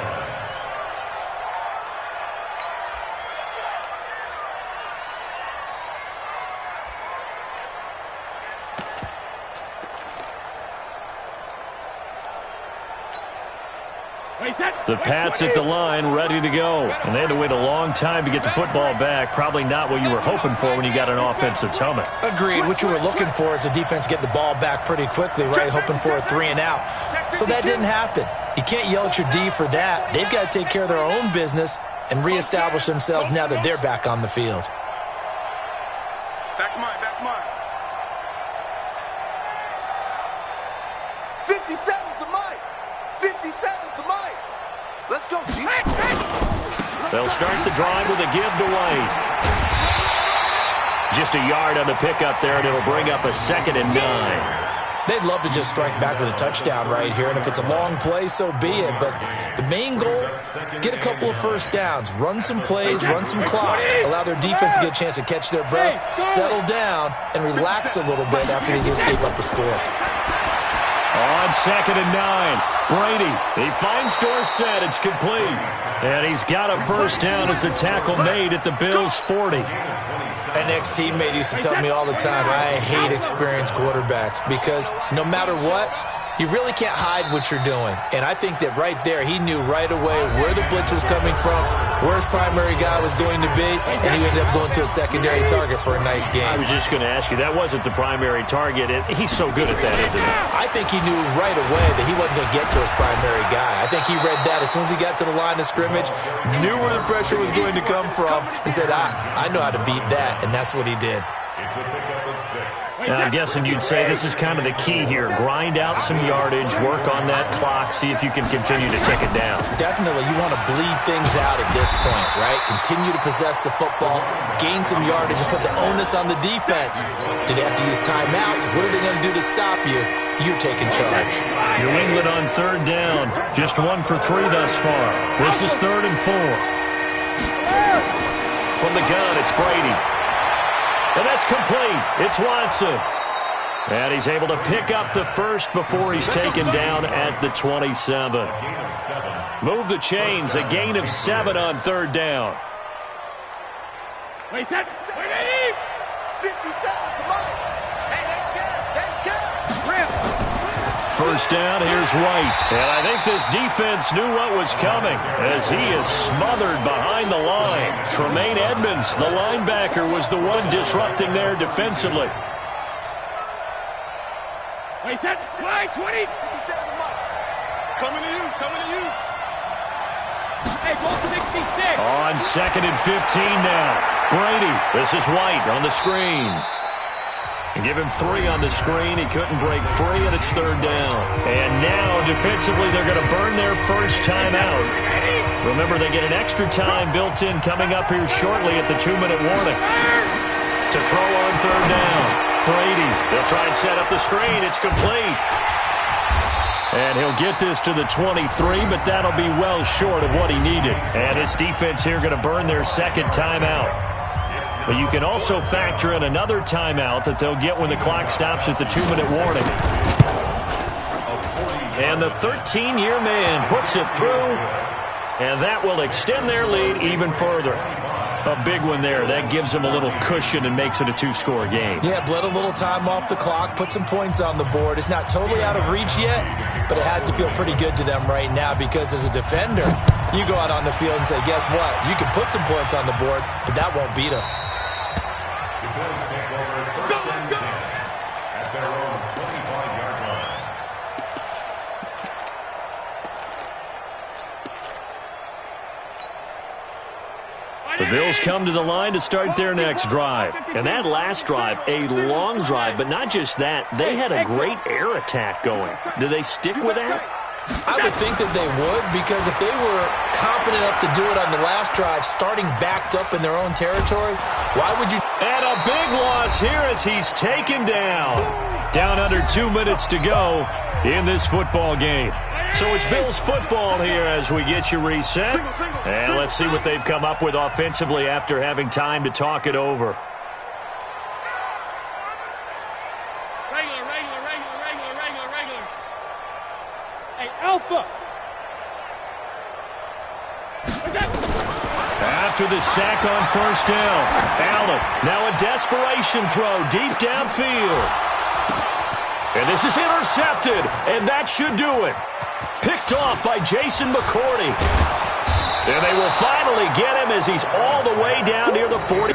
The Pats at the line, ready to go. And they had to wait a long time to get the football back. Probably not what you were hoping for when you got an offensive helmet. Agreed. What you were looking for is the defense get the ball back pretty quickly, right? Hoping for a 3 and out. So that didn't happen. You can't yell at your D for that. They've got to take care of their own business and reestablish themselves now that they're back on the field. Back's mine, back's mine. 57's the mic. 57's the mic. Let's go, G. They'll start the drive with a give to White. Just a yard on the pickup there, and it'll bring up a 2nd and 9. They'd love to just strike back with a touchdown right here, and if it's a long play, so be it. But the main goal, get a couple of first downs, run some plays, run some clock, allow their defense to get a chance to catch their breath, settle down, and relax a little bit after they just gave up the score. On 2nd and 9, Brady, he finds Dorsett, it's complete. And he's got a first down as the tackle made at the Bills' 40. An ex-teammate used to tell me all the time, I hate experienced quarterbacks because no matter what, you really can't hide what you're doing. And I think that right there, he knew right away where the blitz was coming from, where his primary guy was going to be, and he ended up going to a secondary target for a nice game. I was just going to ask you, that wasn't the primary target. He's so good at that, isn't he? I think he knew right away that he wasn't going to get to his primary guy. I think he read that as soon as he got to the line of scrimmage, knew where the pressure was going to come from, and said, I know how to beat that, and that's what he did. It's a pickup of 6. I'm guessing you'd say this is kind of the key here. Grind out some yardage, work on that clock, see if you can continue to take it down. Definitely, you want to bleed things out at this point, right? Continue to possess the football, gain some yardage, and put the onus on the defense. Do they have to use timeouts? What are they going to do to stop you? You're taking charge. New England on 3rd down. Just 1 for 3 thus far. This is 3rd and 4. From the gun, it's Brady. And that's complete. It's Watson. And he's able to pick up the first before he's taken down at the 27. Move the chains. A gain of 7 on 3rd down. Wait, set. Wait, 57, come on. Hey, that's good. That's good. Rip. First down, here's White. And I think this defense knew what was coming as he is smothered behind the line. Tremaine Edmonds, the linebacker, was the one disrupting there defensively. Wait, set. Fly, 20. Coming to you, coming to you. Hey, ball 66. On 2nd and 15 now. Brady, this is White on the screen. Give him 3 on the screen. He couldn't break free, and it's 3rd down. And now, defensively, they're going to burn their first timeout. Remember, they get an extra time built in coming up here shortly at the 2-minute warning. To throw on 3rd down. Brady, they'll try and set up the screen. It's complete. And he'll get this to the 23, but that'll be well short of what he needed. And his defense here going to burn their second timeout. But you can also factor in another timeout that they'll get when the clock stops at the 2-minute warning. And the 13-year man puts it through, and that will extend their lead even further. A big one there. That gives them a little cushion and makes it a 2-score game. Yeah, bled a little time off the clock, put some points on the board. It's not totally out of reach yet, but it has to feel pretty good to them right now because as a defender, you go out on the field and say, guess what? You can put some points on the board, but that won't beat us. The Bills take over first and 10 at their own 25-yard line. The Bills come to the line to start their next drive. And that last drive, a long drive, but not just that. They had a great air attack going. Do they stick with that? I would think that they would, because if they were competent enough to do it on the last drive, starting backed up in their own territory, why would you? And a big loss here as he's taken down. Down under 2 minutes to go in this football game. So it's Bills football here as we get you reset. And let's see what they've come up with offensively after having time to talk it over. Regular. Hey, Alpha. After the sack on first down, Allen, now a desperation throw deep downfield. And this is intercepted, and that should do it. Picked off by Jason McCourty. And they will finally get him as he's all the way down near the 40.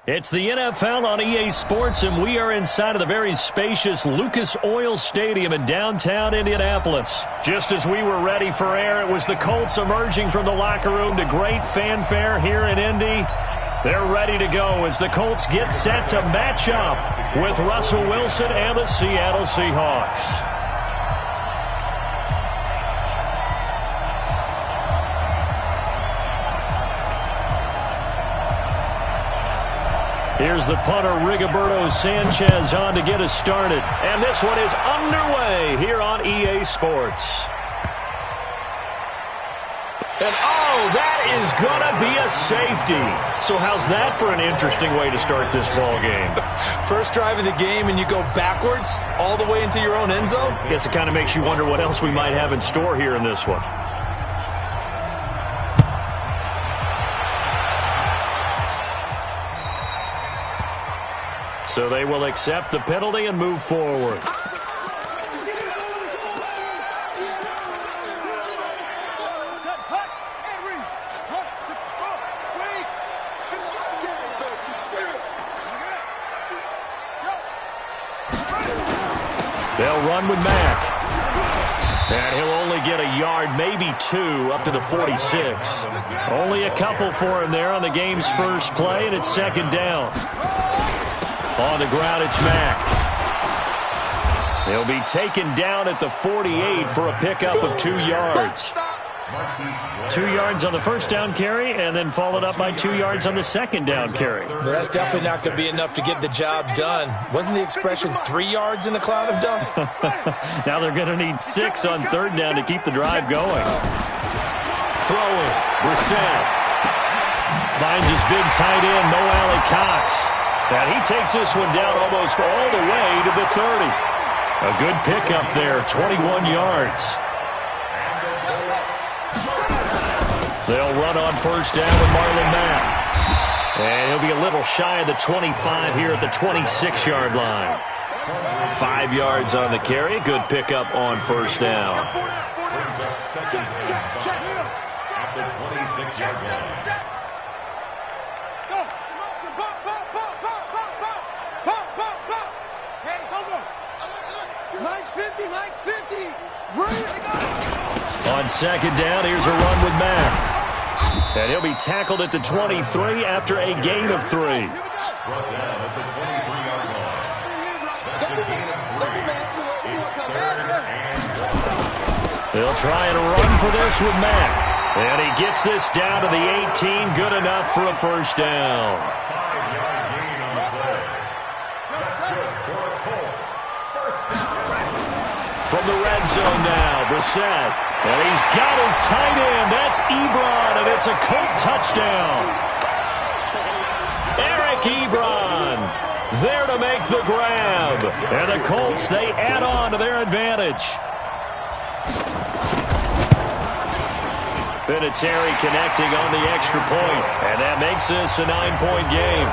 It's the NFL on EA Sports, and we are inside of the very spacious Lucas Oil Stadium in downtown Indianapolis. Just as we were ready for air, it was the Colts emerging from the locker room to great fanfare here in Indy. They're ready to go as the Colts get set to match up with Russell Wilson and the Seattle Seahawks. Here's the punter, Rigoberto Sanchez, on to get us started. And this one is underway here on EA Sports. And, oh, that is going to be a safety. So how's that for an interesting way to start this ball game? First drive of the game, and you go backwards all the way into your own end zone? I guess it kind of makes you wonder what else we might have in store here in this one. So they will accept the penalty and move forward. They'll run with Mack. And he'll only get a yard, maybe two, up to the 46. Only a couple for him there on the game's first play, and it's second down. On the ground, it's Mack. He'll be taken down at the 48 for a pickup of 2 yards. 2 yards on the first down carry, and then followed up by 2 yards on the second down carry. Well, that's definitely not going to be enough to get the job done. Wasn't the expression 3 yards in a cloud of dust? Now they're going to need 6 on third down to keep the drive going. Throwing, Brissett. Finds his big tight end, Mo Alley Cox. And he takes this one down almost all the way to the 30. A good pickup there, 21 yards. They'll run on first down with Marlon Mack. And he'll be a little shy of the 25 here at the 26-yard line. 5 yards on the carry. Good pickup on first down. Brings up second down at the 26-yard line. Mike's 50, Mike's 50. Ready to go. On second down, here's a run with Mack. And he'll be tackled at the 23 after a gain of 3. Brought down at the 23-yard line. That's a gain of 3. It's third and 1. They'll try and run for this with Mack. And he gets this down to the 18. Good enough for a first down. 5-yard gain on the play. That's good for the Colts. First down. From the red zone now, Brissett. And he's got his tight end. That's Ebron, and it's a Colt touchdown. Eric Ebron there to make the grab. And the Colts, they add on to their advantage. Vinatieri connecting on the extra point, and that makes this a 9-point game.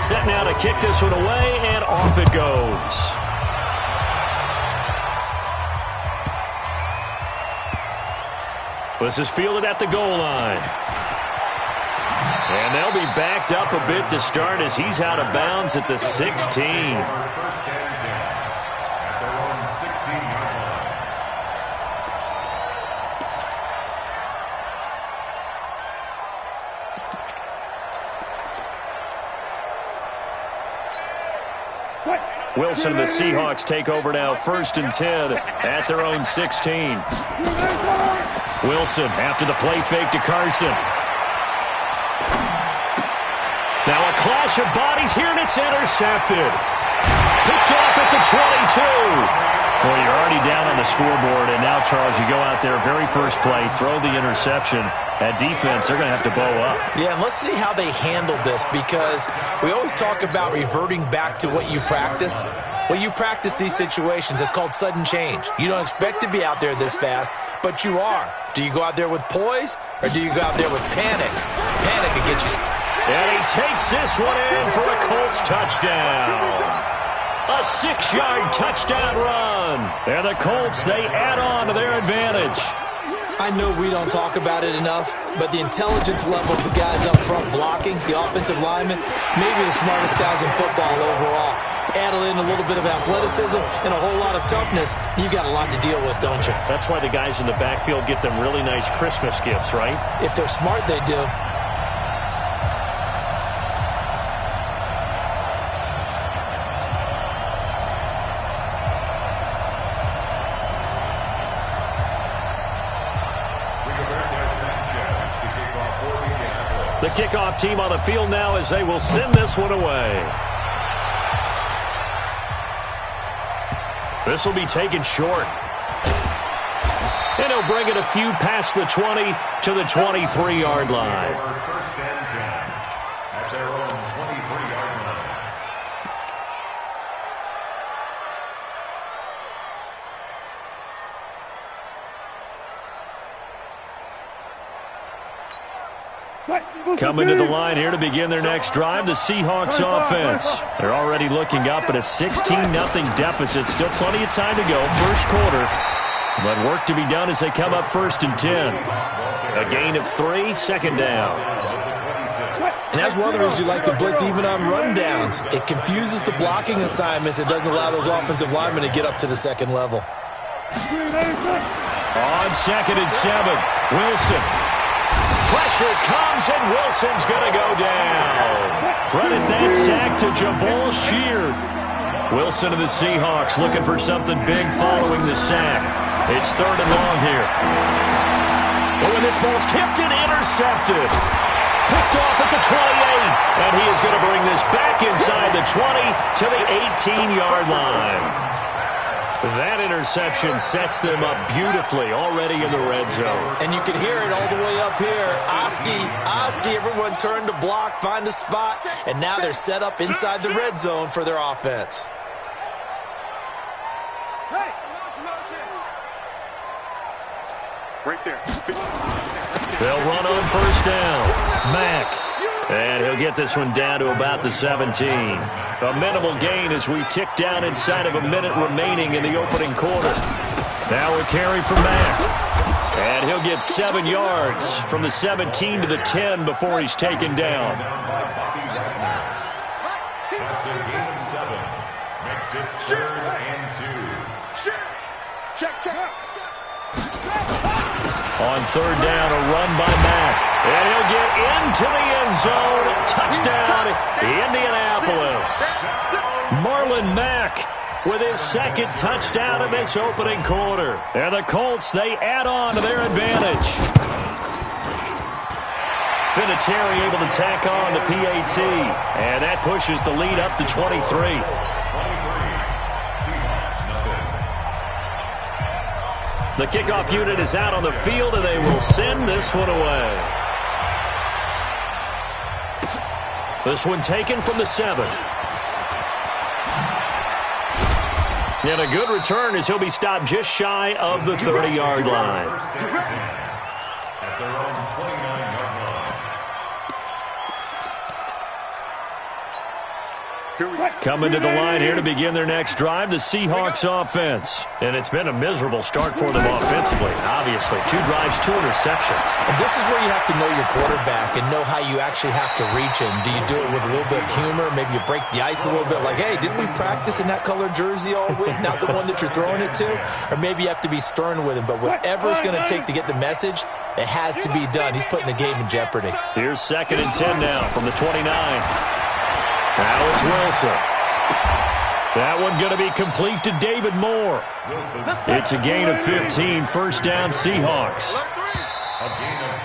Set now to kick this one away, and off it goes. This is fielded at the goal line. And they'll be backed up a bit to start as he's out of bounds at the 16. Wilson and the Seahawks take over now, 1st and 10 at their own 16. Wilson after the play fake to Carson. Now a clash of bodies here, and it's intercepted. Picked off at the 22. Well, you're already down on the scoreboard, and now, Charles, you go out there, very first play, throw the interception. That defense, they're going to have to bow up. Yeah, and let's see how they handle this, because we always talk about reverting back to what you practice. Well, you practice these situations. It's called sudden change. You don't expect to be out there this fast, but you are. Do you go out there with poise, or do you go out there with panic? Panic can get you. And he takes this one in for a Colts touchdown. A 6-yard touchdown run. And the Colts, they add on to their advantage. I know we don't talk about it enough, but the intelligence level of the guys up front blocking, the offensive linemen, maybe the smartest guys in football overall. Add in a little bit of athleticism and a whole lot of toughness, you've got a lot to deal with, don't you? That's why the guys in the backfield get them really nice Christmas gifts, right? If they're smart, they do. The kickoff team on the field now as they will send this one away. This will be taken short. And he'll bring it a few past the 20 to the 23-yard line. First and 10 at their own 23-yard line. Coming to the line here to begin their next drive, the Seahawks offense. They're already looking up at a 16-0 deficit. Still plenty of time to go, first quarter. But work to be done as they come up 1st and 10. A gain of 3, second down. And that's one of the reasons you like to blitz even on rundowns. It confuses the blocking assignments. It doesn't allow those offensive linemen to get up to the second level. On 2nd and 7, Wilson. Pressure comes, and Wilson's going to go down. Credit that sack to Jabal Sheard. Wilson of the Seahawks looking for something big following the sack. It's 3rd and long here. Oh, and this ball's tipped and intercepted. Picked off at the 28, and he is going to bring this back inside the 20 to the 18-yard line. That interception sets them up beautifully already in the red zone. And you can hear it all the way up here. Oski, everyone turned to block, find a spot, and now they're set up inside the red zone for their offense. Hey, motion. Right there. They'll run on 1st down. Mack. And he'll get this one down to about the 17. A minimal gain as we tick down inside of a minute remaining in the opening quarter. Now a carry from Mack. And he'll get 7 yards from the 17 to the 10 before he's taken down. That's a gain of 7. Makes it 3rd and 2. Check. On 3rd down, a run by Mack. And he'll get into the end zone. Touchdown, Indianapolis. Marlon Mack with his 2nd touchdown in this opening quarter. And the Colts, they add on to their advantage. Vinatieri able to tack on the PAT. And that pushes the lead up to 23. The kickoff unit is out on the field, and they will send this one away. This one taken from the 7. And a good return as he'll be stopped just shy of the 30-yard line. At their own 29-yard line. Coming to the line here to begin their next drive, the Seahawks offense. And it's been a miserable start for them offensively. Obviously, 2 drives, 2 interceptions. And this is where you have to know your quarterback and know how you actually have to reach him. Do you do it with a little bit of humor? Maybe you break the ice a little bit like, hey, didn't we practice in that color jersey all week, not the one that you're throwing it to? Or maybe you have to be stern with him. But whatever it's going to take to get the message, it has to be done. He's putting the game in jeopardy. Here's 2nd and 10 now from the 29. Now it's Wilson. That one going to be complete to David Moore. It's a gain of 15, 1st down Seahawks. A gain of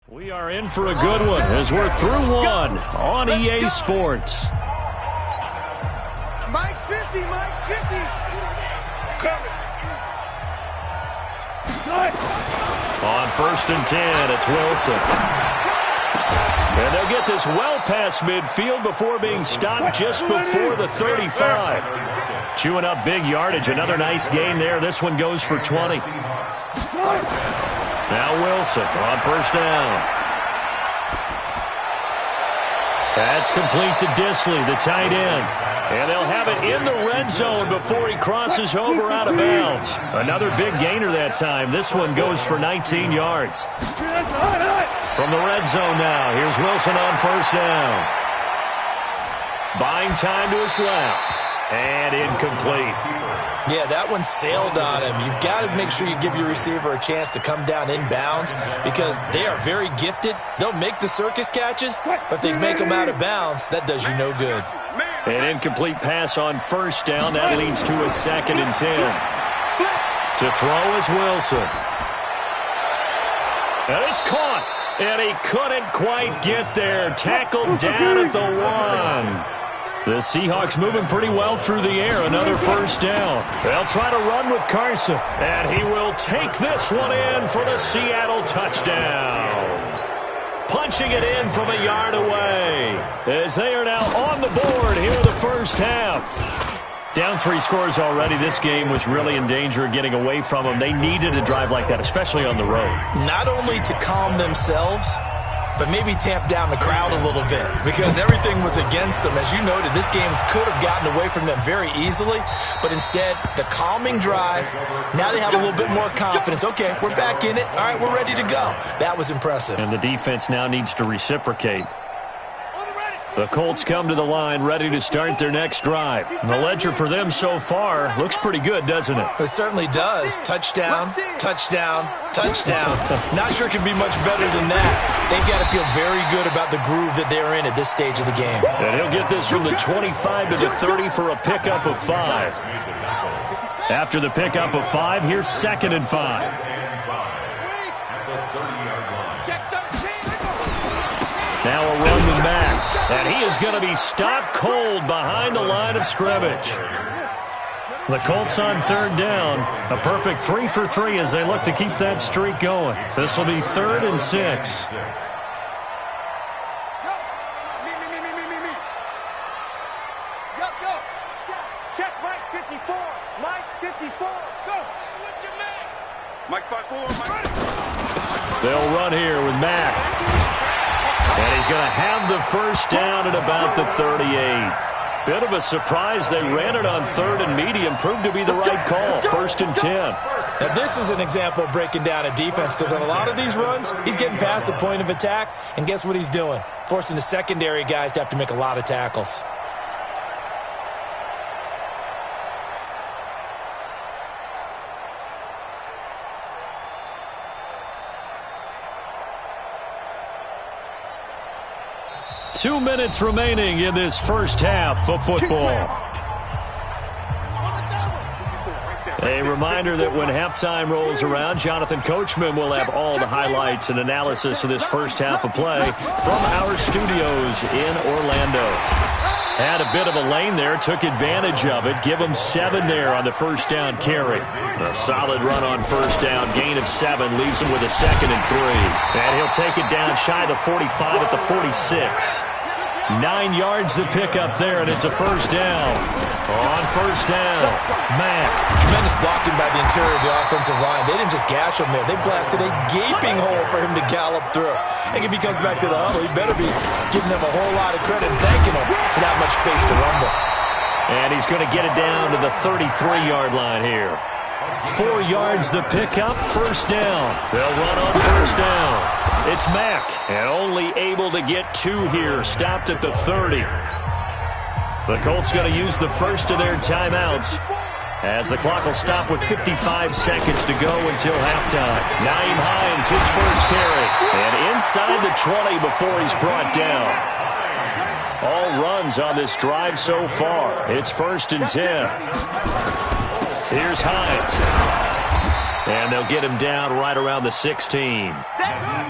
15. We are in for a good one as we're through one on EA Sports. Mike's 50. On 1st and 10, it's Wilson. And they'll get this well past midfield before being stopped just before the 35. Chewing up big yardage. Another nice gain there. This one goes for 20. Now Wilson on 1st down. That's complete to Disley, the tight end. And they'll have it in the red zone before he crosses over out of bounds. Another big gainer that time. This one goes for 19 yards. From the red zone now, here's Wilson on 1st down. Buying time to his left. And incomplete. Yeah, that one sailed on him. You've got to make sure you give your receiver a chance to come down inbounds because they are very gifted. They'll make the circus catches, but if they make them out of bounds, that does you no good. An incomplete pass on 1st down. That leads to a 2nd and 10. To throw is Wilson. And it's caught. And he couldn't quite get there. Tackled down at the 1. The Seahawks moving pretty well through the air. Another 1st down. They'll try to run with Carson. And he will take this one in for the Seattle touchdown. Punching it in from a yard away. As they are now on the board here in the 1st half. Down 3 scores already. This game was really in danger of getting away from them. They needed a drive like that, especially on the road. Not only to calm themselves, but maybe tamp down the crowd a little bit because everything was against them. As you noted, this game could have gotten away from them very easily, but instead, the calming drive, now they have a little bit more confidence. Okay, we're back in it. All right, we're ready to go. That was impressive. And the defense now needs to reciprocate. The Colts come to the line ready to start their next drive. And the ledger for them so far looks pretty good, doesn't it? It certainly does. Touchdown, touchdown, touchdown. Not sure it can be much better than that. They've got to feel very good about the groove that they're in at this stage of the game. And he'll get this from the 25 to the 30 for a pickup of 5. After the pickup of 5, here's 2nd and 5. Now a run with Mack, and he is going to be stopped cold behind the line of scrimmage. The Colts on 3rd down, a perfect 3 for 3 as they look to keep that streak going. This will be 3rd and 6. Check Mike 54. Mike 54. Go. What's your man? Mike 54. Mike. They'll run here with Mack. And he's going to have the first down at about the 38. Bit of a surprise. They ran it on 3rd and medium. Proved to be the right call. 1st and 10. Now, this is an example of breaking down a defense because on a lot of these runs, he's getting past the point of attack. And guess what he's doing? Forcing the secondary guys to have to make a lot of tackles. Two minutes remaining in this first half of football. A reminder that when halftime rolls around, Jonathan Coachman will have all the highlights and analysis of this first half of play from our studios in Orlando. Had a bit of a lane there, took advantage of it. Give him 7 there on the first down carry. A solid run on first down, gain of 7, leaves him with a 2nd and 3. And he'll take it down shy of the 45 at the 46. 9 yards to pick up there, and it's a first down. On first down, Mack. Tremendous blocking by the interior of the offensive line. They didn't just gash him there. They blasted a gaping hole for him to gallop through. I think if he comes back to the huddle, he better be giving them a whole lot of credit and thanking them for that much space to rumble. And he's going to get it down to the 33-yard line here. 4 yards the pickup, first down. They'll run on first down. It's Mack, and only able to get 2 here, stopped at the 30. The Colts going to use the first of their timeouts as the clock will stop with 55 seconds to go until halftime. Nyheim Hines, his first carry, and inside the 20 before he's brought down. All runs on this drive so far. It's 1st and 10. Here's Hines. And they'll get him down right around the 16.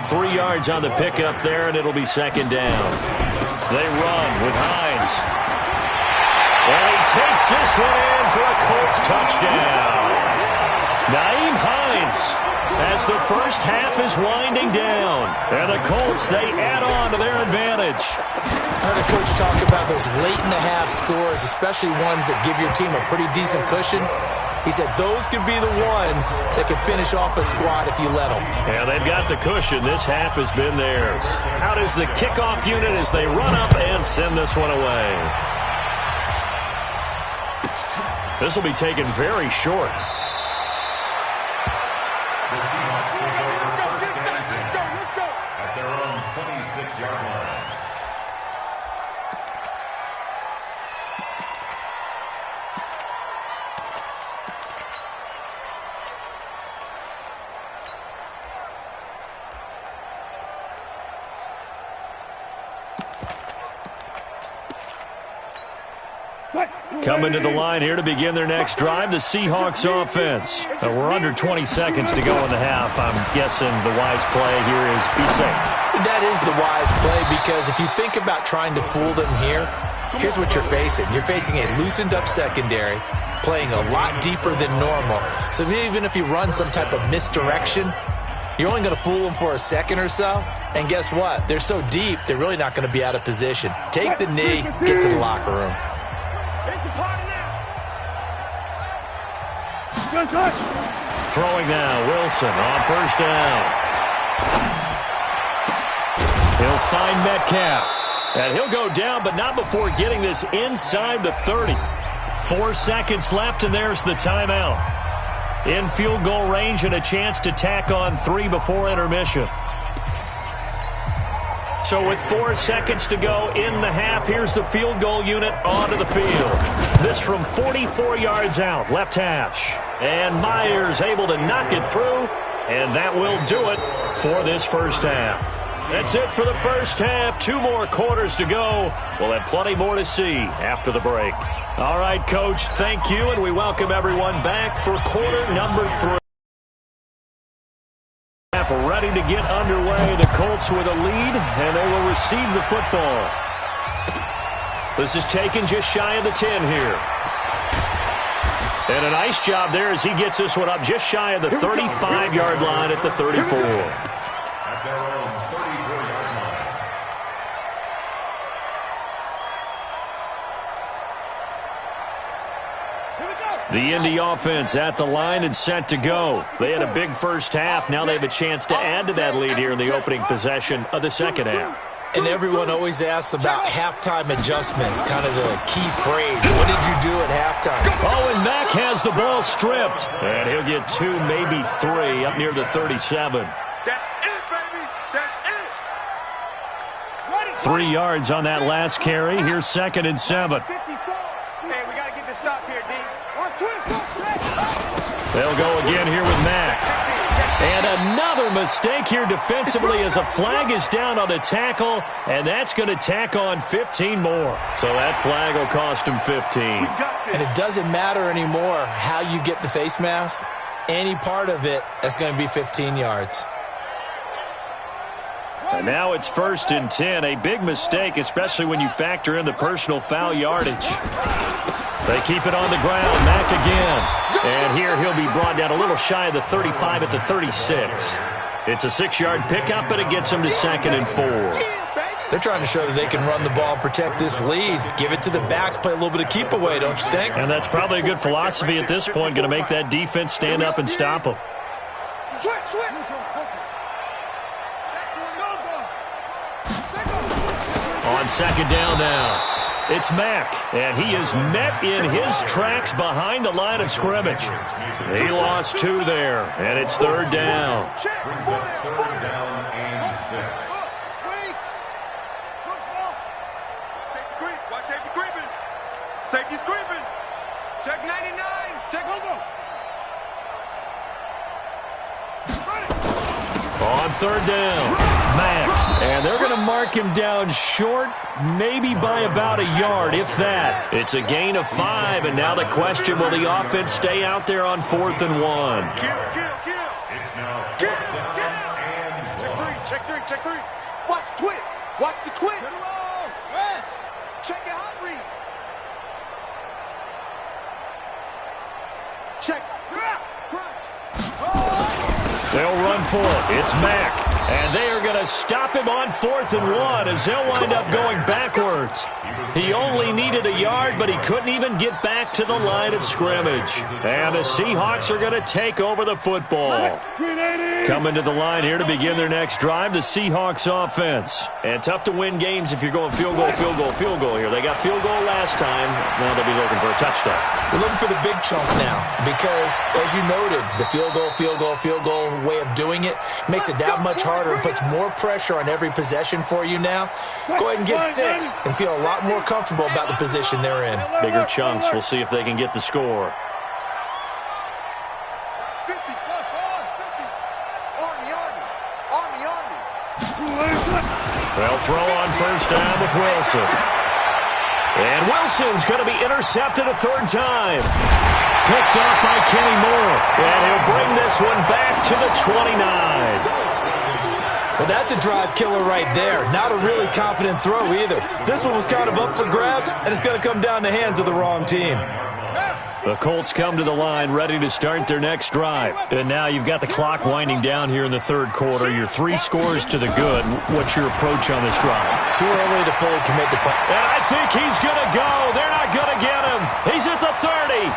3 yards on the pickup there, and it'll be 2nd down. They run with Hines. And he takes this one in for a Colts touchdown. Nyheim Hines as the first half is winding down. And the Colts, they add on to their advantage. I heard a coach talk about those late-in-the-half scores, especially ones that give your team a pretty decent cushion. He said those could be the ones that could finish off a squad if you let them. Yeah, they've got the cushion. This half has been theirs. Out is the kickoff unit as they run up and send this one away. This will be taken very short. The Seahawks will go for first and 10 at their own 26-yard line. Coming to the line here to begin their next drive, the Seahawks offense. We're under 20 seconds to go in the half. I'm guessing the wise play here is be safe. That is the wise play because if you think about trying to fool them here, here's what you're facing. You're facing a loosened up secondary, playing a lot deeper than normal. So even if you run some type of misdirection, you're only going to fool them for a second or so. And guess what? They're so deep, they're really not going to be out of position. Take the knee, get to the locker room. Throwing now, Wilson on first down. He'll find Metcalf. And he'll go down, but not before getting this inside the 30. 4 seconds left, and there's the timeout. In field goal range and a chance to tack on 3 before intermission. So with 4 seconds to go in the half, here's the field goal unit onto the field. This from 44 yards out, left hash. And Myers able to knock it through, and that will do it for this first half. That's it for the first half. 2 more quarters to go. We'll have plenty more to see after the break. All right, Coach, thank you, and we welcome everyone back for quarter number 3. Ready to get underway. The Colts with a lead, and they will receive the football. This is taken just shy of the 10 here. And a nice job there as he gets this one up just shy of the 35-yard line at the 34. At their own 34-yard line. The Indy offense at the line and set to go. They had a big first half. Now they have a chance to add to that lead here in the opening possession of the second half. And everyone always asks about halftime adjustments, kind of the key phrase. What did you do at halftime? Oh, and Mack has the ball stripped. And he'll get 2, maybe 3 up near the 37. That's it, baby. That's it. 3 yards on that last carry. Here's 2nd and 7. Hey, we got to get the stop here, D. They'll go again here with Mack. And another mistake here defensively as a flag is down on the tackle, and that's going to tack on 15 more. So that flag will cost him 15. And it doesn't matter anymore how you get the face mask. Any part of it is going to be 15 yards. And now it's 1st and 10. A big mistake, especially when you factor in the personal foul yardage. They keep it on the ground. Mack again. And here he'll be brought down a little shy of the 35 at the 36. It's a 6-yard pickup, but it gets him to 2nd and 4. They're trying to show that they can run the ball, protect this lead. Give it to the backs, play a little bit of keep away, don't you think? And that's probably a good philosophy at this point, going to make that defense stand up and stop them. On 2nd down now. It's Mack, and he is met in his tracks behind the line of scrimmage. He lost 2 there, and it's 3rd down. Brings up 3rd down and 6. Safety creep. Watch safety creeping. Safety's creeping. Check 99. Check Hugo. On 3rd down, Mack. And they're going to mark him down short, maybe by about a yard, if that. It's a gain of 5, and now the question, will the offense stay out there on 4th and 1? Kill. It's now Kill. 4th down and 1. Check 3. Watch the twist. Watch the twist. Check your hot read. Check. Crunch. They'll run for it. It's Mack. And they are going to stop him on 4th and 1 as they'll wind up going backwards. He only needed a yard, but he couldn't even get back to the line of scrimmage. And the Seahawks are going to take over the football. Coming to the line here to begin their next drive, the Seahawks offense. And tough to win games if you're going field goal here. They got field goal last time. Now they'll be looking for a touchdown. We're looking for the big chunk now because, as you noted, the field goal way of doing it makes it that much harder and puts more pressure on every possession for you now. Go ahead and get 6 and feel a lot more comfortable about the position they're in. Bigger chunks. We'll see if they can get the score. 50 plus 50. Army. They'll throw on 1st down with Wilson. And Wilson's going to be intercepted a 3rd time. Picked off by Kenny Moore. And he'll bring this one back to the 29. Well, that's a drive killer right there. Not a really confident throw either. This one was kind of up for grabs, and it's going to come down the hands of the wrong team. The Colts come to the line ready to start their next drive. And now you've got the clock winding down here in the 3rd quarter. You're 3 scores to the good. What's your approach on this drive? Too early to fully commit to play. And I think he's going to go. They're not going to get him. He's at the 30.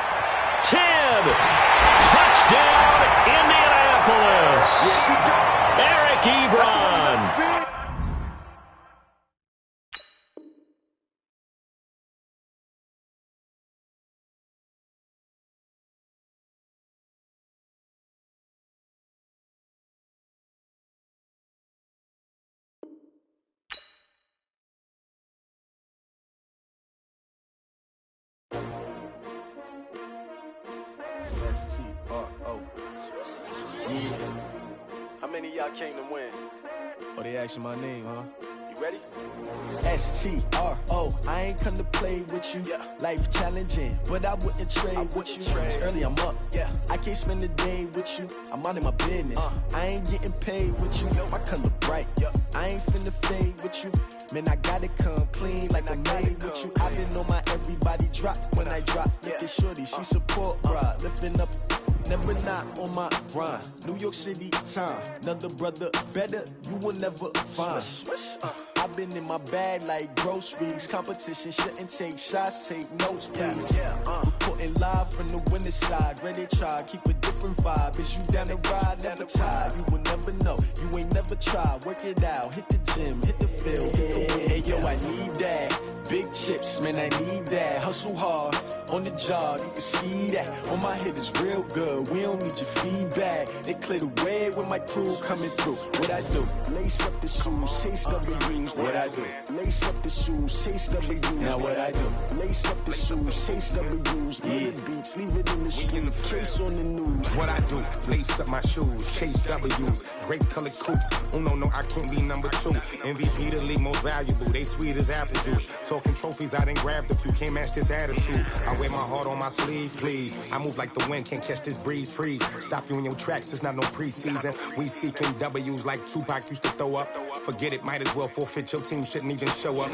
10. Touchdown, Indianapolis. Eric Ebron. I came to win. Oh, they asking my name, huh? You ready? S-T-R-O, I ain't come to play with you. Yeah. Life challenging, but I wouldn't trade with you. It's early, I'm up. Yeah. I can't spend the day with you. I'm minding my business. I ain't getting paid with you. My color bright. I ain't finna fade with you. Man, I gotta come clean like I made with you. I've been on my everybody drop when I drop. Look at shorty, she support, bruh. Lifting up, never not on my grind. New York City time. Another brother better, you will never find. I've been in my bag like groceries. Competition shouldn't take shots, take notes, please. Reporting live from the winter side. Ready to try, keep a different vibe. Is you down the ride, never tired. You will never know, you ain't never tried. Work it out, hit the gym, hit the field, hit the wind. Hey yo, I need that. Big chips, man, I need that. Hustle hard, on the job, you can see that. On my head is real good, we don't need your feedback. They clear the way when my crew coming through. What I do? Lace up the shoes, chase W's. What I do? Lace up the shoes, chase W's. Now what I do? Lace up the shoes, chase W's. Yeah. Beats, leave it in the street, case on the news. What I do? Lace up my shoes, chase W's. Great colored coops. Oh no, I can't be number 2. MVP the league most valuable. They sweet as apple juice. Talking trophies, I done grabbed a few. Can't match this attitude. I wear my heart on my sleeve, please. I move like the wind, can't catch this breeze. Freeze. Stop you in your tracks, there's not no preseason. We seeking W's like Tupac used to throw up. Forget it, might as well forfeit. Your team shouldn't even show up.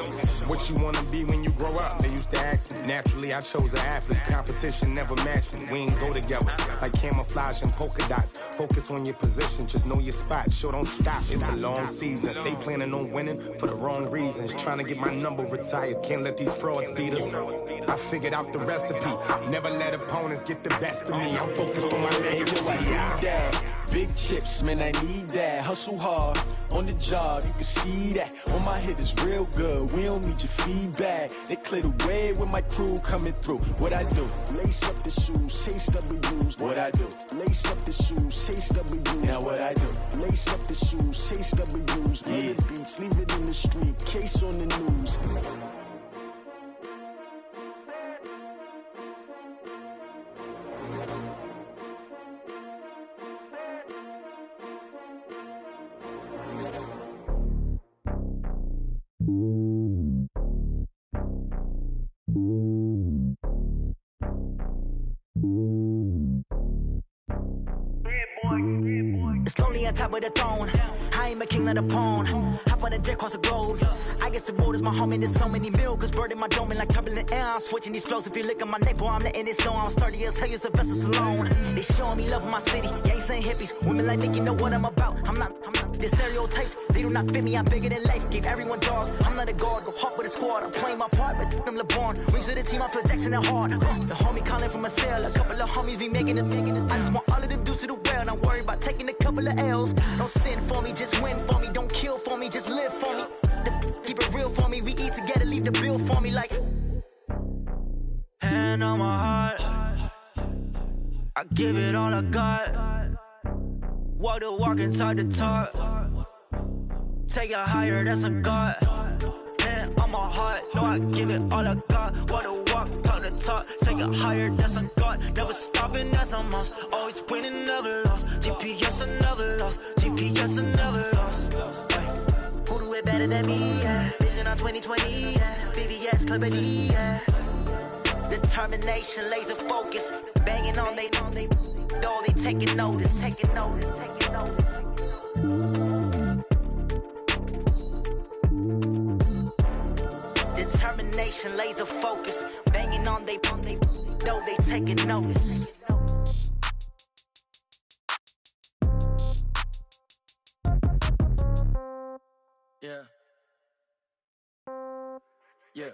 What you wanna be when you grow up? They used to ask me. Naturally, I chose an athlete. Competition never matched me. We ain't go together like camouflage and polka dots. Focus on your position, just know your spot. Sure, don't stop. It's a long season. They planning on winning for the wrong reasons. Trying to get my number retired. Can't let these frauds beat us. I figured out the recipe. Never let opponents get the best of me. I'm focused on my legacy. I need that. Big chips, man, I need that. Hustle hard, on the job, you can see that. On my head is real good, we don't need your feedback. They clear the way when my crew coming through. What I do? Lace up the shoes, chase W's. What I do? Lace up the shoes, chase W's. Now what I do? Lace up the shoes, chase W's. Yeah. Beats, leave it in the street, case on the news. It's lonely on top of the throne. I ain't a king of the pawn. Hop on a jet across the globe. I guess the road is my home and there's so many milkers bird in my dome and like turbulent air. I'm switching these flows. If you look at my neck, boy, I'm letting it snow. I'm sturdy as hell, as a vessel alone. They showing me love in my city. Gangs ain't hippies. Women like Nick, you know what I'm about. I'm not. The stereotypes, they do not fit me. I'm bigger than life. Gave everyone jobs. I'm not a guard. Go hawk with a squad. I'm playing my part, but I'm LeBron. Rings of the team, I feel Jackson and hard. The homie calling from a cell. A couple of homies be making it. I just want all of them dudes to do well. Not worry about taking a couple of L's. Don't sin for me, just win for me. Don't kill for me, just live for me. Keep it real for me. We eat together, leave the bill for me like. Hand on my heart, I give it all I got. Walk the walk and talk the talk. Take it higher, that's a God. Hand on my heart, no, I give it all I got. Walk the walk, talk the talk. Take it higher, that's a God. Never stopping, that's a must. Always winning, never lost. GPS, I never lost. GPS, I never lost. Who do it better than me? Yeah. Vision on 2020, yeah. VVS, Clippity, yeah. Determination, laser focus. Banging on they know they taking notice. Taking notice, taking notice. Determination, laser focus. Banging on they know they taking notice. Yeah. Yeah.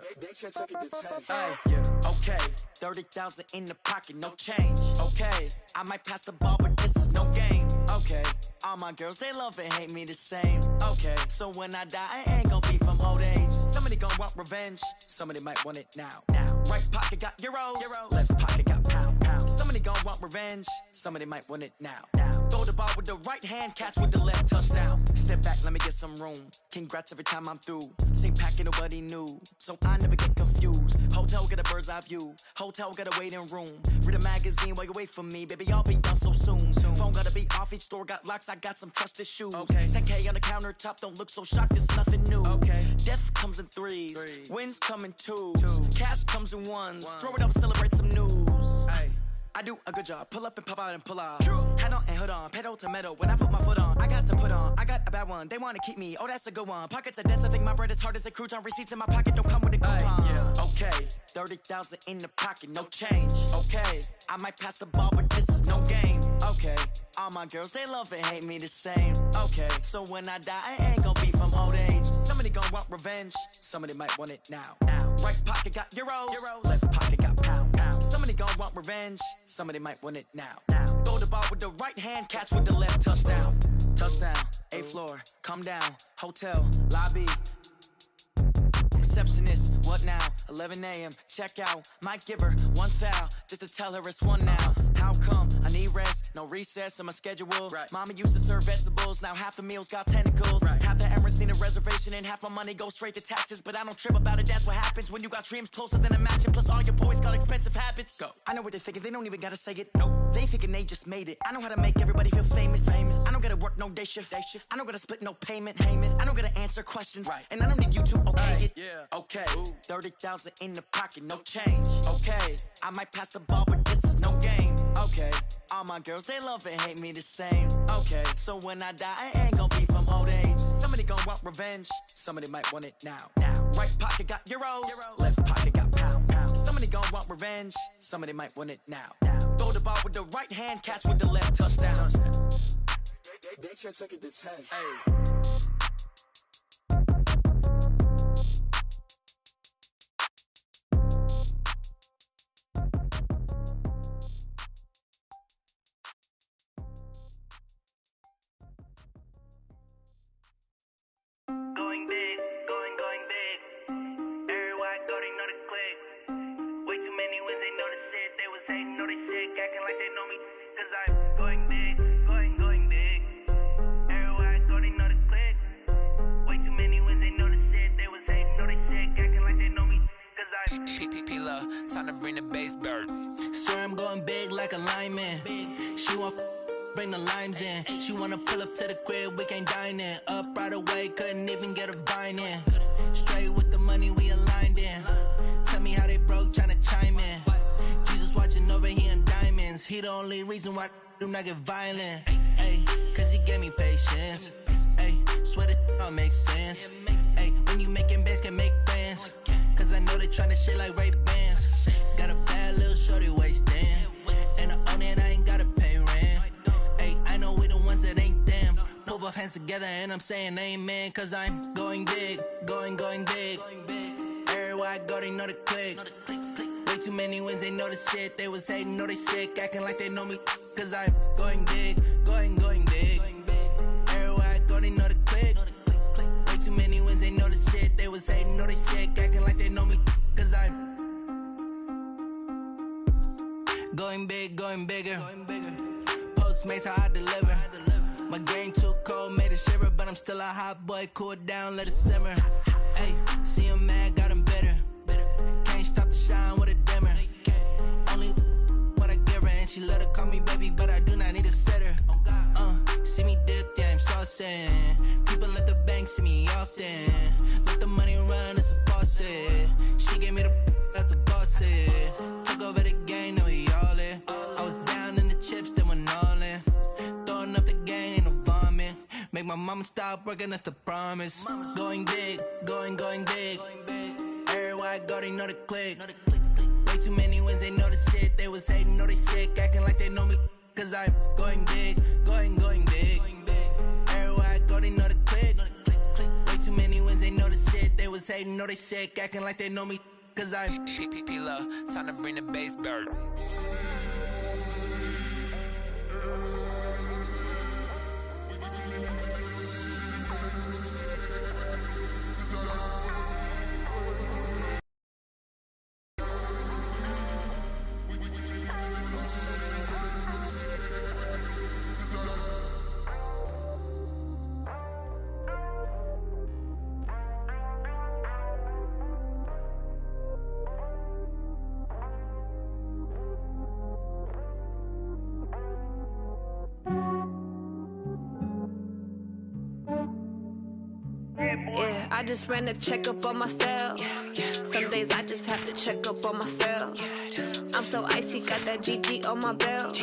Hey, yeah. Okay. 30,000 in the pocket, no change. Okay. I might pass the ball, but this is no game. Okay. All my girls, they love and hate me the same. Okay. So when I die, I ain't gonna be from old age. Somebody gon' want revenge. Somebody might want it now. Right pocket got euros. Left pocket got pound. Somebody gon' want revenge. Somebody might want it now. Throw the ball with the right hand, catch with the left, touchdown. Step back, let me get some room. Congrats every time I'm through. Same packet, nobody knew. So I never get confused. Hotel get a bird's eye view. Hotel got a waiting room. Read a magazine while you wait for me. Baby, I'll be done so soon. Phone gotta be off. Each store got locks. I got some trusted shoes. Okay. 10K on the countertop. Don't look so shocked. It's nothing new. Okay. Death comes in threes. Wins come in twos. Cash comes in ones. Throw it up, celebrate some news. Ay. I do a good job. Pull up and pop out and pull out. Hat on and hood on. Pedal to metal. When I put my foot on, I got to put on. I got a bad one. They want to keep me. Oh, that's a good one. Pockets are dense. I think my bread is hard as a crouton. Receipts in my pocket don't come with a coupon. Yeah. Okay. 30,000 in the pocket. No change. Okay. I might pass the ball, but this is no game. Okay. All my girls, they love and hate me the same. Okay. So when I die, I ain't gonna be from old age. Somebody gonna want revenge. Somebody might want it now. Right pocket got euros. Left pocket got pound. Somebody gonna want revenge. Somebody might want it now. Throw the ball with the right hand, catch with the left. Touchdown. Touchdown. 8th floor. Come down. Hotel. Lobby. Receptionist. What now? 11 a.m. Check out. Might give her one foul just to tell her it's one now. How come? I need rest. No recess in my schedule. Right. Mama used to serve vegetables. Now half the meals got tentacles. Right. Half the Emirates need a reservation and half my money goes straight to taxes. But I don't trip about it. That's what happens when you got dreams closer than a match. And plus all your boys got expensive habits. Go. I know what they're thinking. They don't even gotta say it. Nope. They thinking they just made it. I know how to make everybody feel famous. I don't gotta work no day shift. I don't gotta split no payment. I don't gotta answer questions. Right. And I don't need you to okay it. Yeah. Okay. 30,000 in the pocket. No change. Okay. I might pass the ball, but this is no game. Okay. All my girls, they love and hate me the same. Okay. So when I die, I ain't gonna be from old age. Somebody gonna want revenge. Somebody might want it now. Right pocket got euros. Left pocket got pound. Somebody gonna want revenge. Somebody might want it now. Throw the ball with the right hand, catch with the left. Touchdown. They can't take it to 10. Hey. Going big, going big. Everywhere I go, they know the click. Way too many wins, they know the shit. They was hating, know they sick, acting like they know me. Cause I'm going big, going big. Everywhere I go, they know the click. Way too many wins, they know the shit. They was hating, know they sick, acting like they know me. Cause I'm P-P-P-Love, time to bring the bass bird. Swear I'm going big like a lineman. She want bring the limes in. She wanna pull up to the crib, we can't dine in. Up right away, couldn't even get a vine in. Straight with the money, we aligned in. Tell me how they broke, tryna chime in. Jesus watching over here in diamonds. He the only reason why I do not get violent. Ay, cause he gave me patience. Ay, swear that all makes sense. Ay, when you making bands, can make friends. Cause I know they tryna shit like Ray-Bans. Got a bad little shorty wasting. And I own it, I ain't gotta pay rent. I know we the ones that ain't them. Pull both hands together and I'm saying amen. Cause I'm going big, going big. Everywhere I go, they know the click. Way too many wins, they know the shit. They was hating, know they sick, acting like they know me. Cause I'm going big, going big. Everywhere I go, they know the click. Way too many wins, they know the shit. They was hating, know they sick, acting like they know me. Cause I'm going big, going bigger. Postmates how I deliver. My game too cold, made it shiver, but I'm still a hot boy. Cool it down, let it simmer. Hey, see him mad, got him bitter. Can't stop the shine with a dimmer. Only what I give her, and she let her call me baby, but I do not need a sitter. See me dip, yeah, I'm saucing. People at the bank see me often. Let the money run, it's a faucet. She gave me the that's the bosses. Took over the game, now we all in. I was down in the chips, then went all in. Throwing up the game, ain't no vomit. Make my mama stop working, that's the promise. Going big, going big. Everywhere I go, they know the click. Way too many wins, they know the shit. They was hating, know they sick, acting like they know me. Cause I'm going big, going big. Everywhere I go, they know the click. Way too many wins, they know the shit. They was hating, know they sick, acting like they know me. Cause I'm P-P-P-Love, time to bring the bass bird. Yeah, I just ran a checkup on myself. Some days I just have to check up on myself. I'm so icy, got that GG on my belt.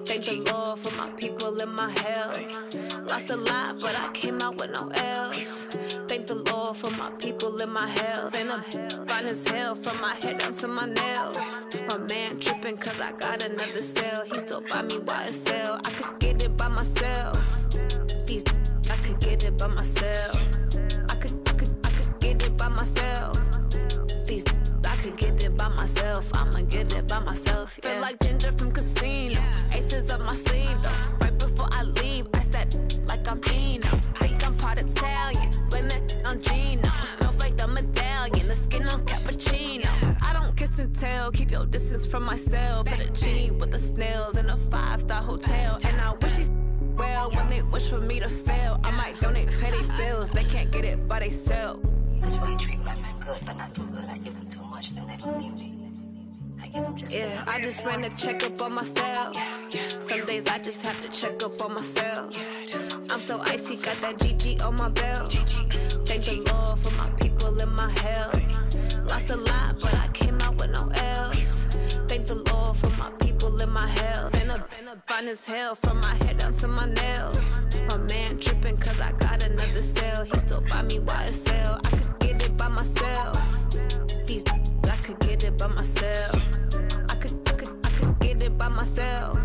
Thank the Lord for my people and my health. Lost a lot, but I came out with no L's. Thank the Lord for my people and my health. And I'm fine as hell from my head down to my nails. My man tripping cause I got another cell. He still buy me YSL. I could get it by myself. These I could get it by myself. I could get it by myself. These I could get it by myself. I'ma get it by myself. Yeah. Feel like Ginger from Casino. Aces up my sleeve though. Right before I leave, I said like I'm Dino. Think I'm part Italian. Blame it on Gino. Snowflake the medallion. The skin on cappuccino. I don't kiss and tell. Keep your distance from myself. At a genie with the snails in a 5-star hotel. And I wish he's well when they wish for me to fail. I might donate petty bills. They can't get it by they sell. That's why you treat my men good, but not too good. I give them too much, then they don't need me. I give them just yeah, I just ran a checkup on myself. Some days I just have to check up on myself. I'm so icy, got that GG on my belt. Thank the Lord for my people and my health. Lost a lot, but I came out with no L's. Thank the Lord for my people and my health. And I'm fine as hell from my head down to my nails. My man tripping cause I got another cell. He still buy me YSL. I could get it by myself. These I could get it by myself. I could get it by myself.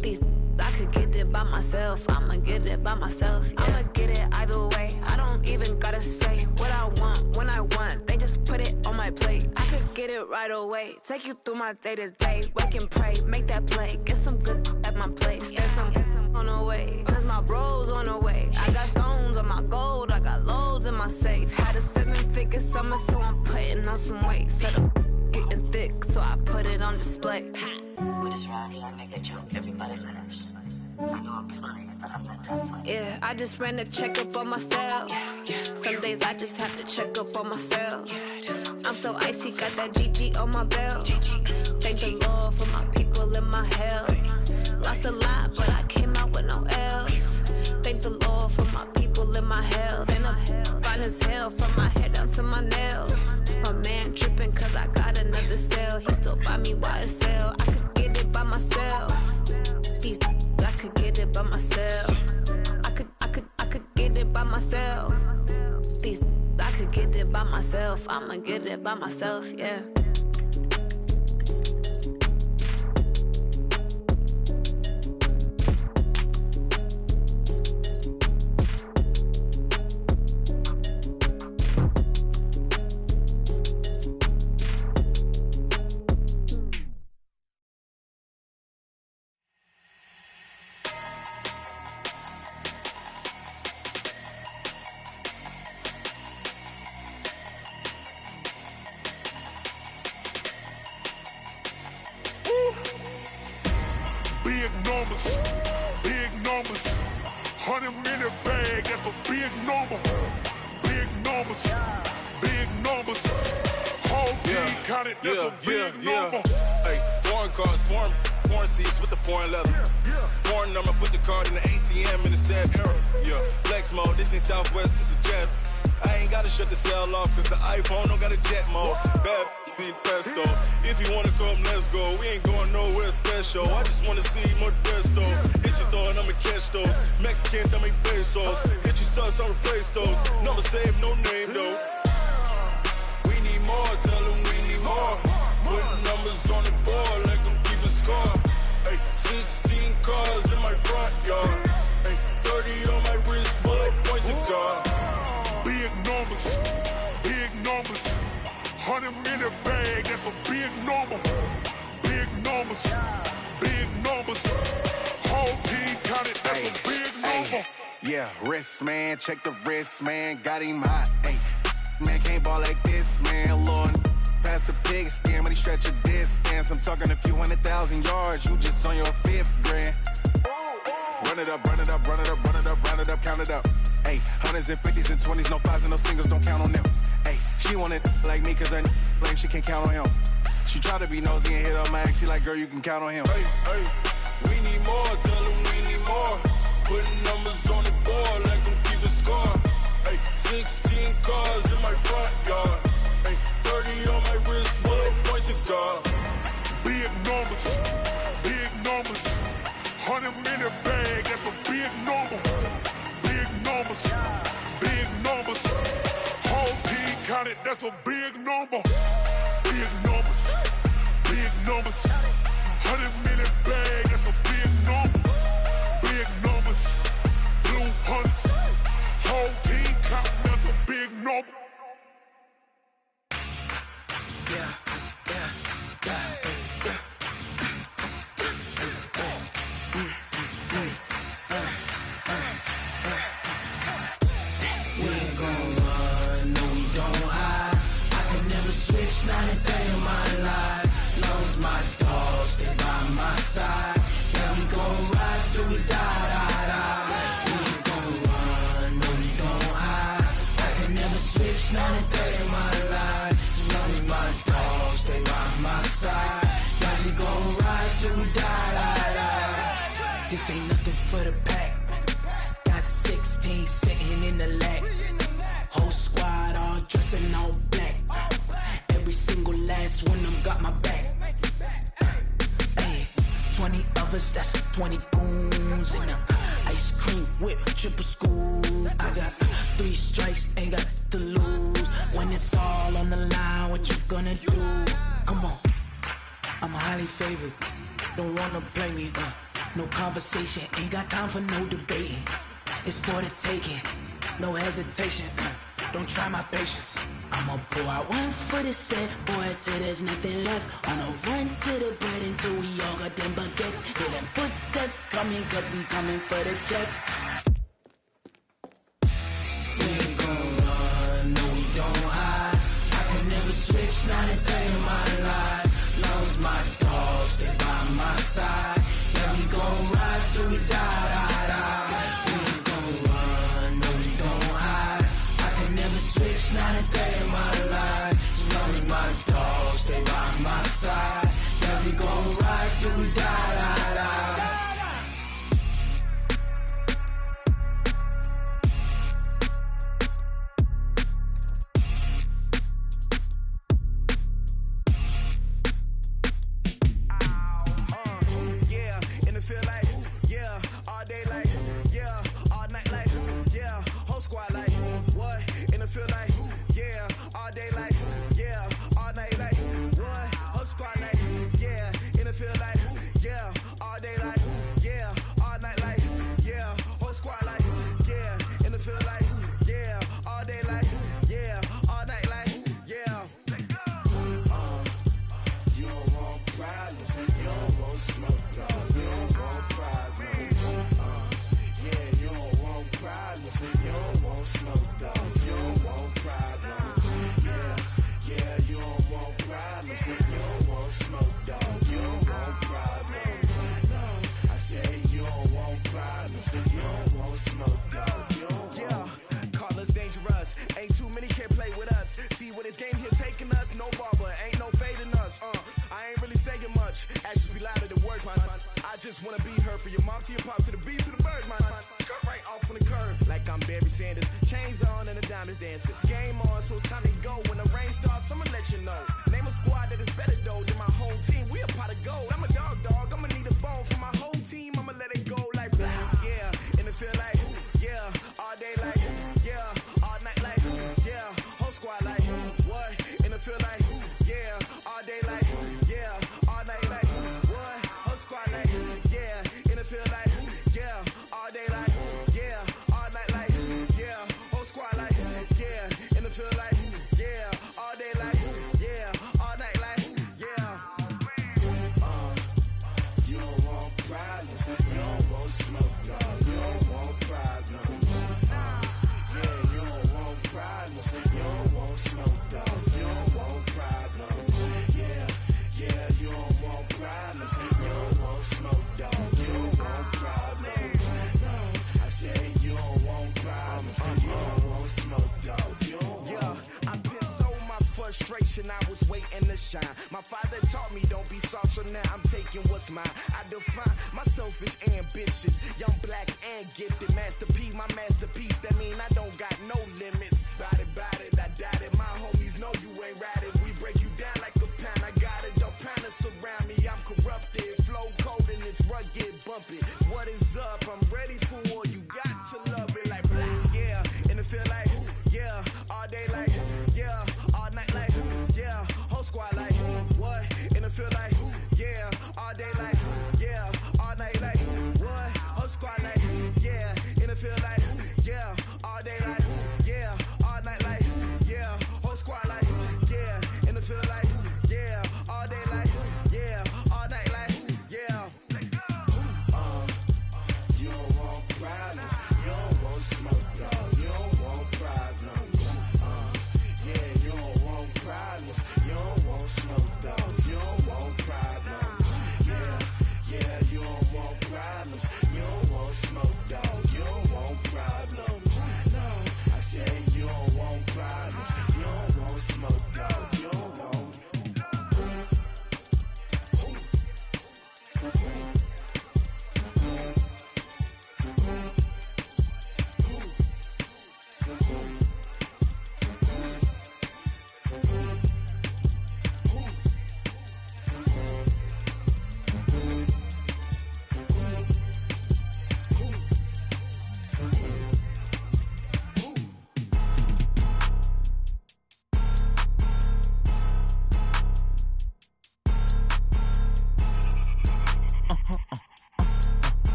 These I could get it by myself. I'ma get it by myself. Yeah. I'ma get it either way. I don't even gotta say what I want when I want. They just put it on my plate. I could get it right away. Take you through my day to day. Wake and pray, make that play. Get some good at my place. There's some on the way. Cause my bros on the way. I got stones on my gold. I got loads in my safe. Had a 7-figure summer, so I'm putting on some weight. Set up getting thick, so I put it on display. With this round, I make a joke, everybody laughs. I know I'm funny, but I'm not that funny. Yeah, I just ran a checkup on myself. Some days I just have to check up on myself. I'm so icy, got that GG on my belt. Thank the Lord for my people and my health. Lost a lot, but I came out with no L's. Thank the Lord for my people and my health. And I'm fine as hell from my head down to my nails. My man tripping cause I got another cell. He still buy me YSL. I could get it by myself. These I could get it by myself. I could get it by myself. These I could get it by myself. I'ma get it by myself, yeah. Big numbers, 100-minute bag, that's a big number. Big numbers, whole team counted, that's a big number. Hey, foreign cars, foreign seats with the foreign leather. Foreign number, put the card in the ATM in the sad era. Yeah, flex mode, this ain't Southwest, this is jet. I ain't gotta shut the cell off, cause the iPhone don't got a jet mode. Bad be pesto. If you wanna come, let's go. We ain't going nowhere special. I just wanna see more Modesto. Hit your throw and I'ma catch those. Mexican, dummy pesos. Hit your sus, I'll replace those. Number saved, no name though. We need more, tell them we need more. Putting numbers on the board, let them keep a score. Hey, 16 cars in my front yard. Hey, 30 on my wrist, bullet point to God. Big numbers, 100-minute bag, that's a big number. Big numbers, whole team counted, that's a big number. Yeah, wrist man, check the wrist man, got him hot. Ay, man can't ball like this, man. Lord, past the big scam, when he stretch a distance. I'm talking a few 100,000 yards, you just on your 5th grand. Run it up, count it up. Ay, 100s and 50s and 20s, no 5s and no singles, don't count on them. Ay, she want it like me, cause her lame, she can't count on him. She try to be nosy and hit up my ex, she like, girl, you can count on him. Hey, we need more, tell them we need more. Putting numbers on the board, let them keep the score. Hey, 16 that's a big number. Big numbers, big numbers. 100-minute bag, that's a big number. Big numbers, blue hunts. Whole team count, that's a big number. Yeah. Switch 93 in my life. Long as my dogs, they by my side. Yeah, we gon' ride till we die. We ain't gon' run, no, we gon' hide. I can never switch 93 in my life. As long as my dogs, they by my side. Yeah, we gon' ride till we die. This ain't nothing for the pack. Got 16 sitting in the lag. Whole squad all dressing all black. Every single last one of them got my back. 20 of us, that's 20 goons. And ice cream whip, triple school. I got 3 strikes, ain't got to lose. When it's all on the line, what you gonna do? Come on, I'm highly favored. Don't wanna play me, no conversation. Ain't got time for no debating. It's for the taking, no hesitation. Don't try my patience. I'ma pour out one for the set, boy, till there's nothing left. On a run to the bread until we all got them baguettes. Hear them footsteps coming, cause we coming for the check. We ain't gon' run, no, we don't hide. I could never switch 93 in my life. Long as my dogs, they by my side. Yeah, we gon' ride till we die. We ain't gon' run, no, we don't hide. I could never switch 93 in my life. As long as my dogs, they by my side. Yeah, we gon' ride till we die. I was waiting to shine. My father taught me don't be soft, so now I'm taking what's mine. I define myself as ambitious, young, black, and gifted. Master P, my masterpiece. That mean I don't got no limits. Bout it, I doubt it. My homies know you ain't ratted. We break you down like a pound. I got it, don't pound to surround me. I'm corrupted, flow cold and it's rugged, bumpy. What is up? I'm ready for war. You got to love it like black, yeah. And it feel like, yeah, all day like, yeah, all yeah. In the field like, yeah. All day like, yeah. All night like, yeah. Whole squad like, yeah. In the field like, yeah. All day like, yeah. All night like, yeah. You don't want problems. You don't want smoke, dog. You don't want problems. Yeah, you don't want problems. You don't want smoke, dog. You don't want problems. Yeah, you don't want problems. You don't want smoke, dog. You don't want problems. No, I said you don't want problems. You don't want smoke, dog. You don't want.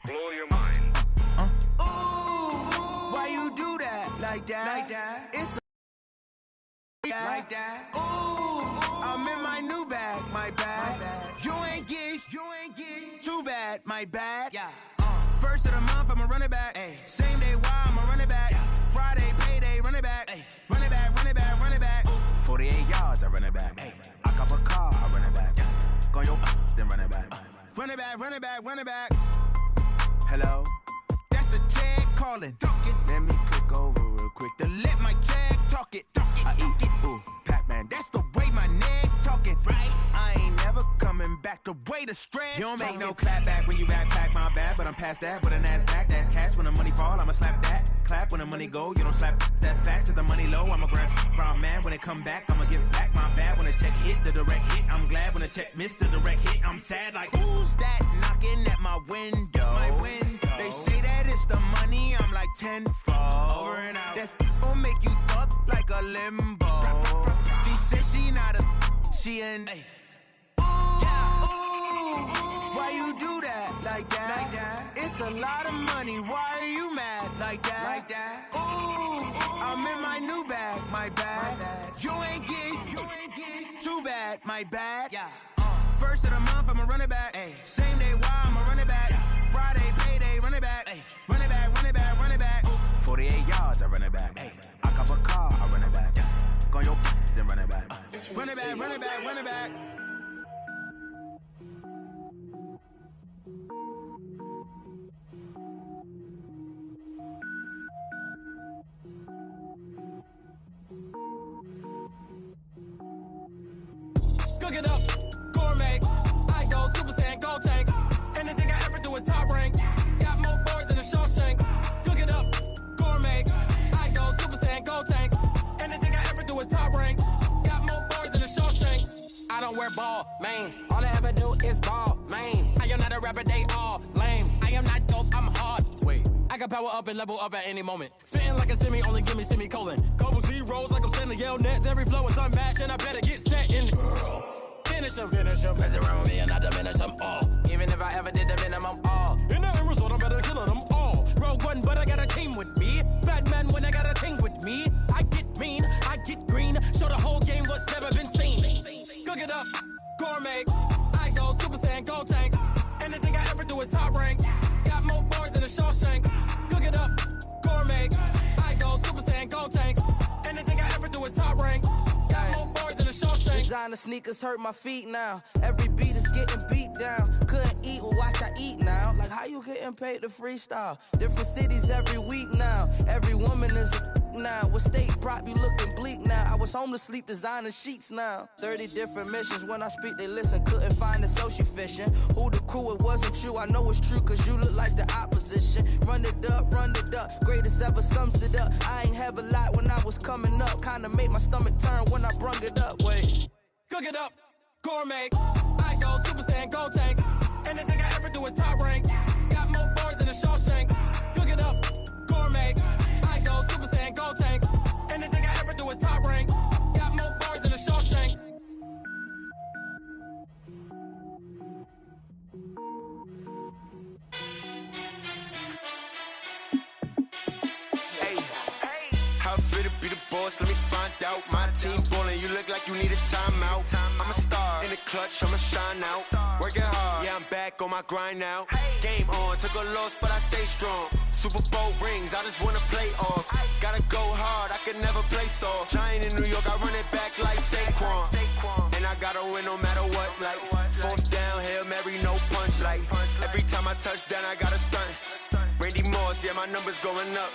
Blow your mind. Why you do that? Like that? It's like that. Ooh, I'm in my new bag, my bag. You ain't get too bad, my bad. Yeah. First of the month, I'ma run it back. Same day, why I'ma run it back. Friday, payday, run it back. Run it back, run it back, run it back. 48 yards, I run it back. I cop a car, I run it back. Go your then run it back. Run it back, run it back, run it back. Hello? That's the Jag calling. Let me click over real quick to let my Jag talk it. I eat it, ooh, Pac-Man. That's the way my neck talking. Right? I ain't never coming back the way the stress. You don't make no clap back when you backpack my bad, but I'm past that. With an ass back, that's cash. When the money fall, I'ma slap that. Clap when the money go, you don't slap. That's facts. If the money low, I'ma grab brown man. When it come back, I'ma give back my bad. When the check hit, the direct hit. I'm glad when the check missed the direct hit. I'm sad like, who's that knocking at my window? My window. They say that it's the money, I'm like tenfold. Over and out. That's gon' make you up like a limbo. She said she not a, she an. Why you do that? Like that? It's a lot of money. Why are you mad? Like that? Ooh, I'm in my new bag, my bag. You ain't get too bad, my bad. Yeah. First of the month, I'ma run it back. Same day, why I'ma run it back. Friday, payday, run it back. Run it back, run it back, run it back. 48 yards, I run it back. I cop a car, I run it back. Go your then run it back. Run it back, run it back, run it back. Cook it up, gourmet. I go Super Saiyan, go tank. Anything I ever do is top rank. Got more boys than a Shawshank. Cook it up, gourmet. I go Super Saiyan, go tank. Anything I ever do is top rank. Got more boys than a Shawshank. I don't wear ball mains. All I ever do is ball main. I am not a rapper, they all lame. I am not dope, I'm hard. Wait, I can power up and level up at any moment. Spitting like a semi, only give me semicolon. Couple zeros like I'm sending yell nets. Every flow is unmatched and I better get set in. Finish them. Mess around with me and I diminish them all. Even if I ever did the minimum all. In the end result, I'm better killing them all. Rogue One, but I got a team with me. Batman when I got a thing with me. I get mean, I get green. Show the whole game what's never been seen. Cook it up, gourmet. I go Super Saiyan, go tank. Anything I ever do is top rank. Got more boys than a Shawshank. Cook it up, gourmet. I go Super Saiyan, go tank. Anything I ever do is top rank. Got more boys than a Shawshank. Designer sneakers hurt my feet now. Every beat is getting beat down. Couldn't eat, well watch I eat now. Like how you getting paid to freestyle? Different cities every week now. Every woman is a now. With state prop, you looking bleak now. I was home to sleep, designer sheets now. 30 different missions. When I speak, they listen. Couldn't find the social fishing. Who the crew, it wasn't you. I know it's true, cause you look like the opposition. Run it up, greatest ever sums it up. I ain't have a lot when I was coming up. Kinda made my stomach turn when I brung it up. Wait. Cook it up, gourmet. I go Super Saiyan, go tank. Anything I ever do is top rank. Got more boys than a Shawshank. Cook it up, gourmet. I go Super Saiyan, go tank. Anything I ever do is top rank. Got more boys than a Shawshank. boss, let me find out. My team ballin', you look like you need a timeout. I'm a star in the clutch, I'ma shine out. Working hard, yeah, I'm back on my grind now. Game on, took a loss, but I stay strong. Super Bowl rings, I just wanna play off. Gotta go hard, I can never play soft. Giant in New York, I run it back like Saquon. And I gotta win no matter what, like fourth down, Hail Mary, no punch. Like every time I touch down, I gotta stunt. Randy Moss, yeah, my numbers going up.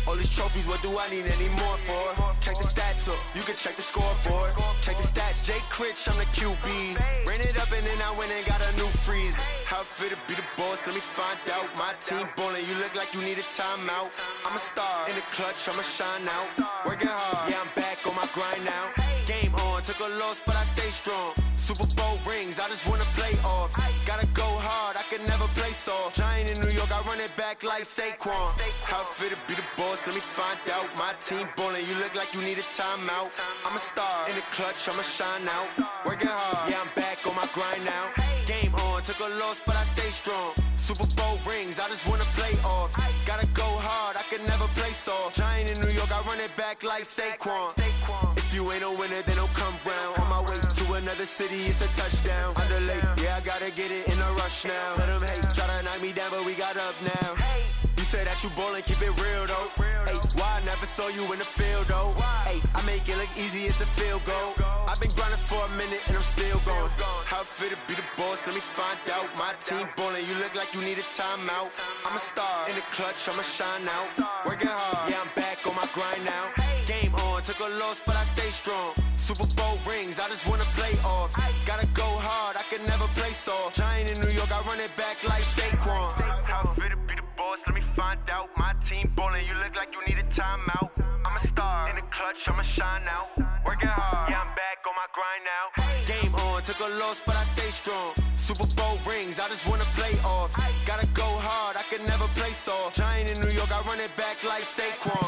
All these trophies, what do I need any more for? Check the stats up, you can check the scoreboard. Check the stats, Jay Critch, I'm the QB. Ran it up and then I went and got a new freeze. How it feel to be the boss, let me find out. My team ballin', you look like you need a timeout. I'm a star in the clutch, I'ma shine out. Working hard, yeah, I'm back on my grind now. Game on, took a loss, but I stay strong. Super Bowl rings, I just wanna play off. Gotta go hard, I can never play soft. Giant in New York, I run it back like Saquon. How it feel to be the boss, let me find out. My team ballin', you look like you need a timeout. I'm a star in the clutch, I'ma shine out. Working hard, yeah, I'm back on my grind now. Game on, took a loss, but I stay strong. Super Bowl rings, I just wanna play off. Gotta go hard, I can never play soft. Giant in New York, I run it back like Saquon. If you ain't a winner, then don't come round. On my way to another city, it's a touchdown. Underlay, yeah, I gotta get it in a rush now. Let them hate, try to knock me down, but we got up now. You said that you ballin', keep it real though. Hey, why I never saw you in the field though? Hey, I make it look easy, it's a field goal. I've been grinding for a minute and I'm still going. How it feel to be the boss, let me find out. My team ballin', you look like you need a timeout. I'm a star in the clutch, I'ma shine out. Working hard, yeah, I'm back on my grind now. Game on, took a loss, but I stay strong. Super Bowl rings, I just wanna play off. Gotta go hard, I can never play soft. Giant in New York, I run it back like Saquon. How it feel to be the boss, let me find out. My team ballin', you look like you need a timeout. I'm a star in the clutch, I'ma shine out. Working hard, yeah, I'm back on my grind now. Game on, took a loss, but I stay strong. Super Bowl rings, I just wanna play off. Gotta go hard, I can never play soft. Giant in New York, I run it back like Saquon.